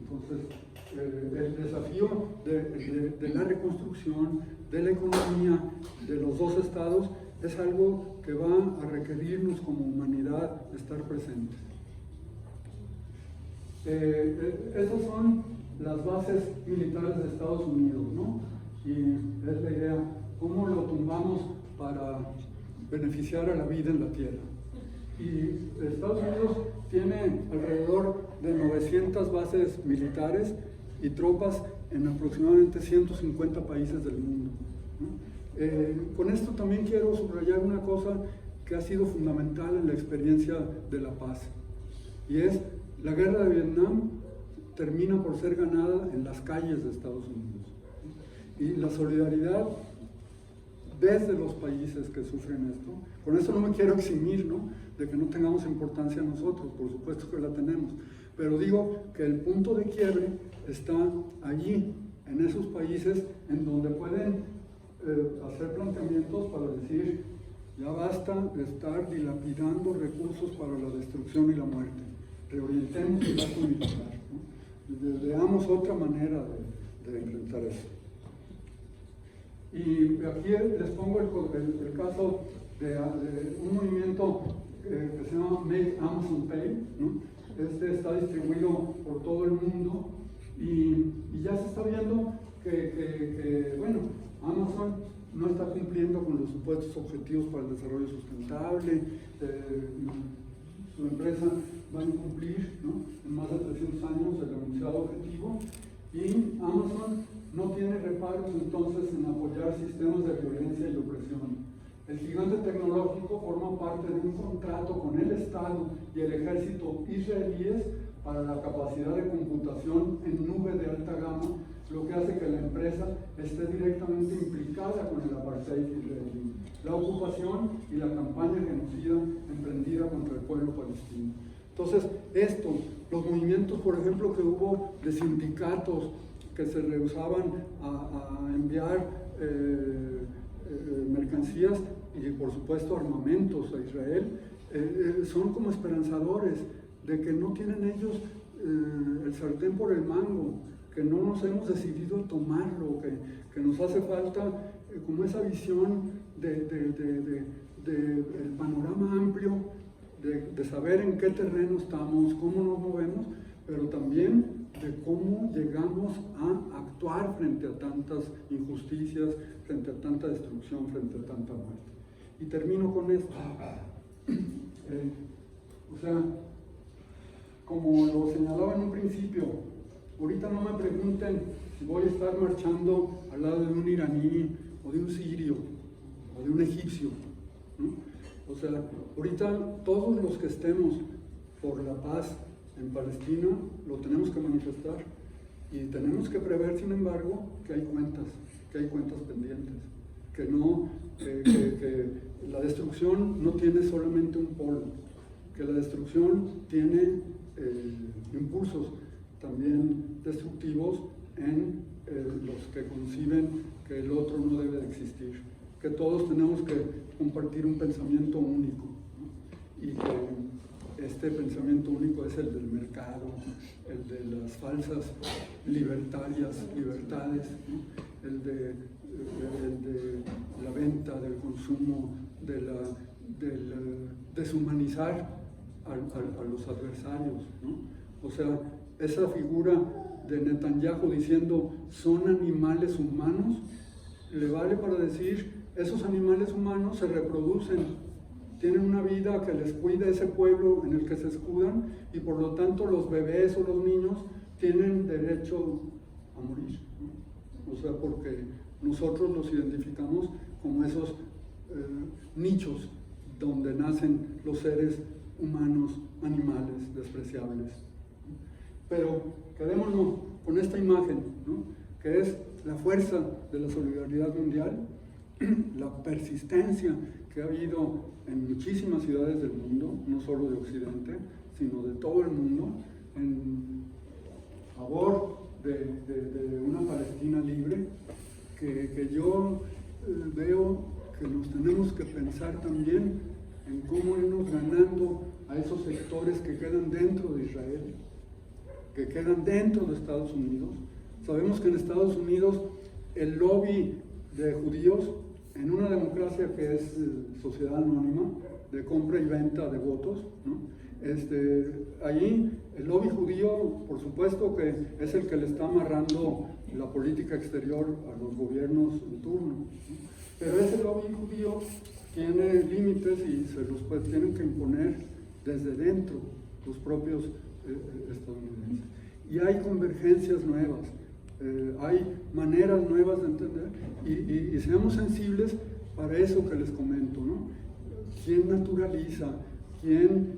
Entonces, el desafío de la reconstrucción, de la economía, de los 2 estados, es algo que va a requerirnos como humanidad estar presentes. Esas son las bases militares de Estados Unidos, ¿no? Y es la idea, ¿cómo lo tumbamos para beneficiar a la vida en la Tierra? Y Estados Unidos tiene alrededor de 900 bases militares y tropas en aproximadamente 150 países del mundo, ¿no? Con esto también quiero subrayar una cosa que ha sido fundamental en la experiencia de la paz, y es la guerra de Vietnam termina por ser ganada en las calles de Estados Unidos. Y la solidaridad desde los países que sufren esto, con eso no me quiero eximir, ¿no?, de que no tengamos importancia nosotros, por supuesto que la tenemos, pero digo que el punto de quiebre está allí, en esos países en donde pueden hacer planteamientos para decir, ya basta de estar dilapidando recursos para la destrucción y la muerte, reorientemos el gasto militar, ¿no? Veamos otra manera de enfrentar eso. Y aquí les pongo el caso de un movimiento que se llama Make Amazon Pay, ¿no? Este está distribuido por todo el mundo y ya se está viendo que bueno, Amazon no está cumpliendo con los supuestos objetivos para el desarrollo sustentable. Su empresa va a incumplir, ¿no?, en más de 300 años el anunciado objetivo, y Amazon no tiene reparos entonces en apoyar sistemas de violencia y opresión. El gigante tecnológico forma parte de un contrato con el Estado y el ejército israelíes para la capacidad de computación en nube de alta gama, lo que hace que la empresa esté directamente implicada con el apartheid israelí, la ocupación y la campaña genocida emprendida contra el pueblo palestino. Entonces, los movimientos, por ejemplo, que hubo de sindicatos que se rehusaban a enviar mercancías y, por supuesto, armamentos a Israel, son como esperanzadores de que no tienen ellos el sartén por el mango, que no nos hemos decidido tomarlo, que nos hace falta como esa visión del panorama amplio, de saber en qué terreno estamos, cómo nos movemos, pero también de cómo llegamos a actuar frente a tantas injusticias, frente a tanta destrucción, frente a tanta muerte. Y termino con esto. O sea, como lo señalaba en un principio, ahorita no me pregunten si voy a estar marchando al lado de un iraní, o de un sirio, o de un egipcio, ¿no? O sea, ahorita todos los que estemos por la paz en Palestina lo tenemos que manifestar, y tenemos que prever, sin embargo, que hay cuentas pendientes, que la destrucción no tiene solamente un polo, que la destrucción tiene impulsos también destructivos en los que conciben que el otro no debe de existir, que todos tenemos que compartir un pensamiento único, ¿no? Y que este pensamiento único es el del mercado, el de las falsas libertades, ¿no?, el de la venta, del consumo, de deshumanizar a los adversarios, ¿no? O sea, esa figura de Netanyahu diciendo son animales humanos, le vale para decir esos animales humanos se reproducen, tienen una vida que les cuida ese pueblo en el que se escudan, y por lo tanto los bebés o los niños tienen derecho a morir, ¿no? O sea, porque nosotros los identificamos como esos nichos donde nacen los seres humanos, animales despreciables. Pero quedémonos con esta imagen, ¿no?, que es la fuerza de la solidaridad mundial, la persistencia que ha habido en muchísimas ciudades del mundo, no solo de Occidente, sino de todo el mundo, en favor de una Palestina libre, que yo veo que nos tenemos que pensar también en cómo irnos ganando a esos sectores que quedan dentro de Israel, que quedan dentro de Estados Unidos. Sabemos que en Estados Unidos el lobby de judíos, en una democracia que es sociedad anónima, de compra y venta de votos, ¿no?, Ahí el lobby judío, por supuesto que es el que le está amarrando la política exterior a los gobiernos en turno, ¿no? Pero ese lobby judío tiene límites y se los tienen que imponer desde dentro los propios estadounidenses. Y hay convergencias nuevas, hay maneras nuevas de entender y seamos sensibles para eso que les comento, ¿no? ¿Quién naturaliza? ¿Quién?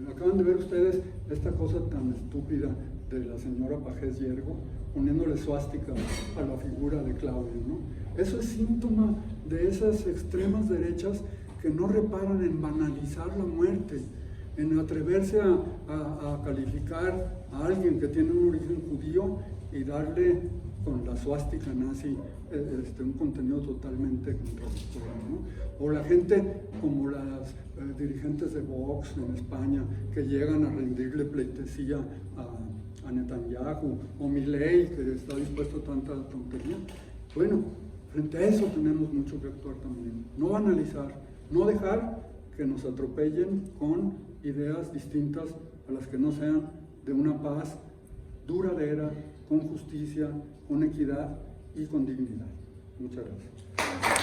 Acaban de ver ustedes esta cosa tan estúpida de la señora Pajés Yergo, poniéndole suástica a la figura de Claudio, ¿no? Eso es síntoma de esas extremas derechas que no reparan en banalizar la muerte, en atreverse a calificar a alguien que tiene un origen judío y darle con la suástica nazi un contenido totalmente contradictorio, ¿no? O la gente como las dirigentes de Vox en España que llegan a rendirle pleitesía a Netanyahu, o Milei que está dispuesto a tanta tontería. Bueno, frente a eso tenemos mucho que actuar también, no banalizar, no dejar que nos atropellen con ideas distintas a las que no sean de una paz duradera, con justicia, con equidad y con dignidad. Muchas gracias.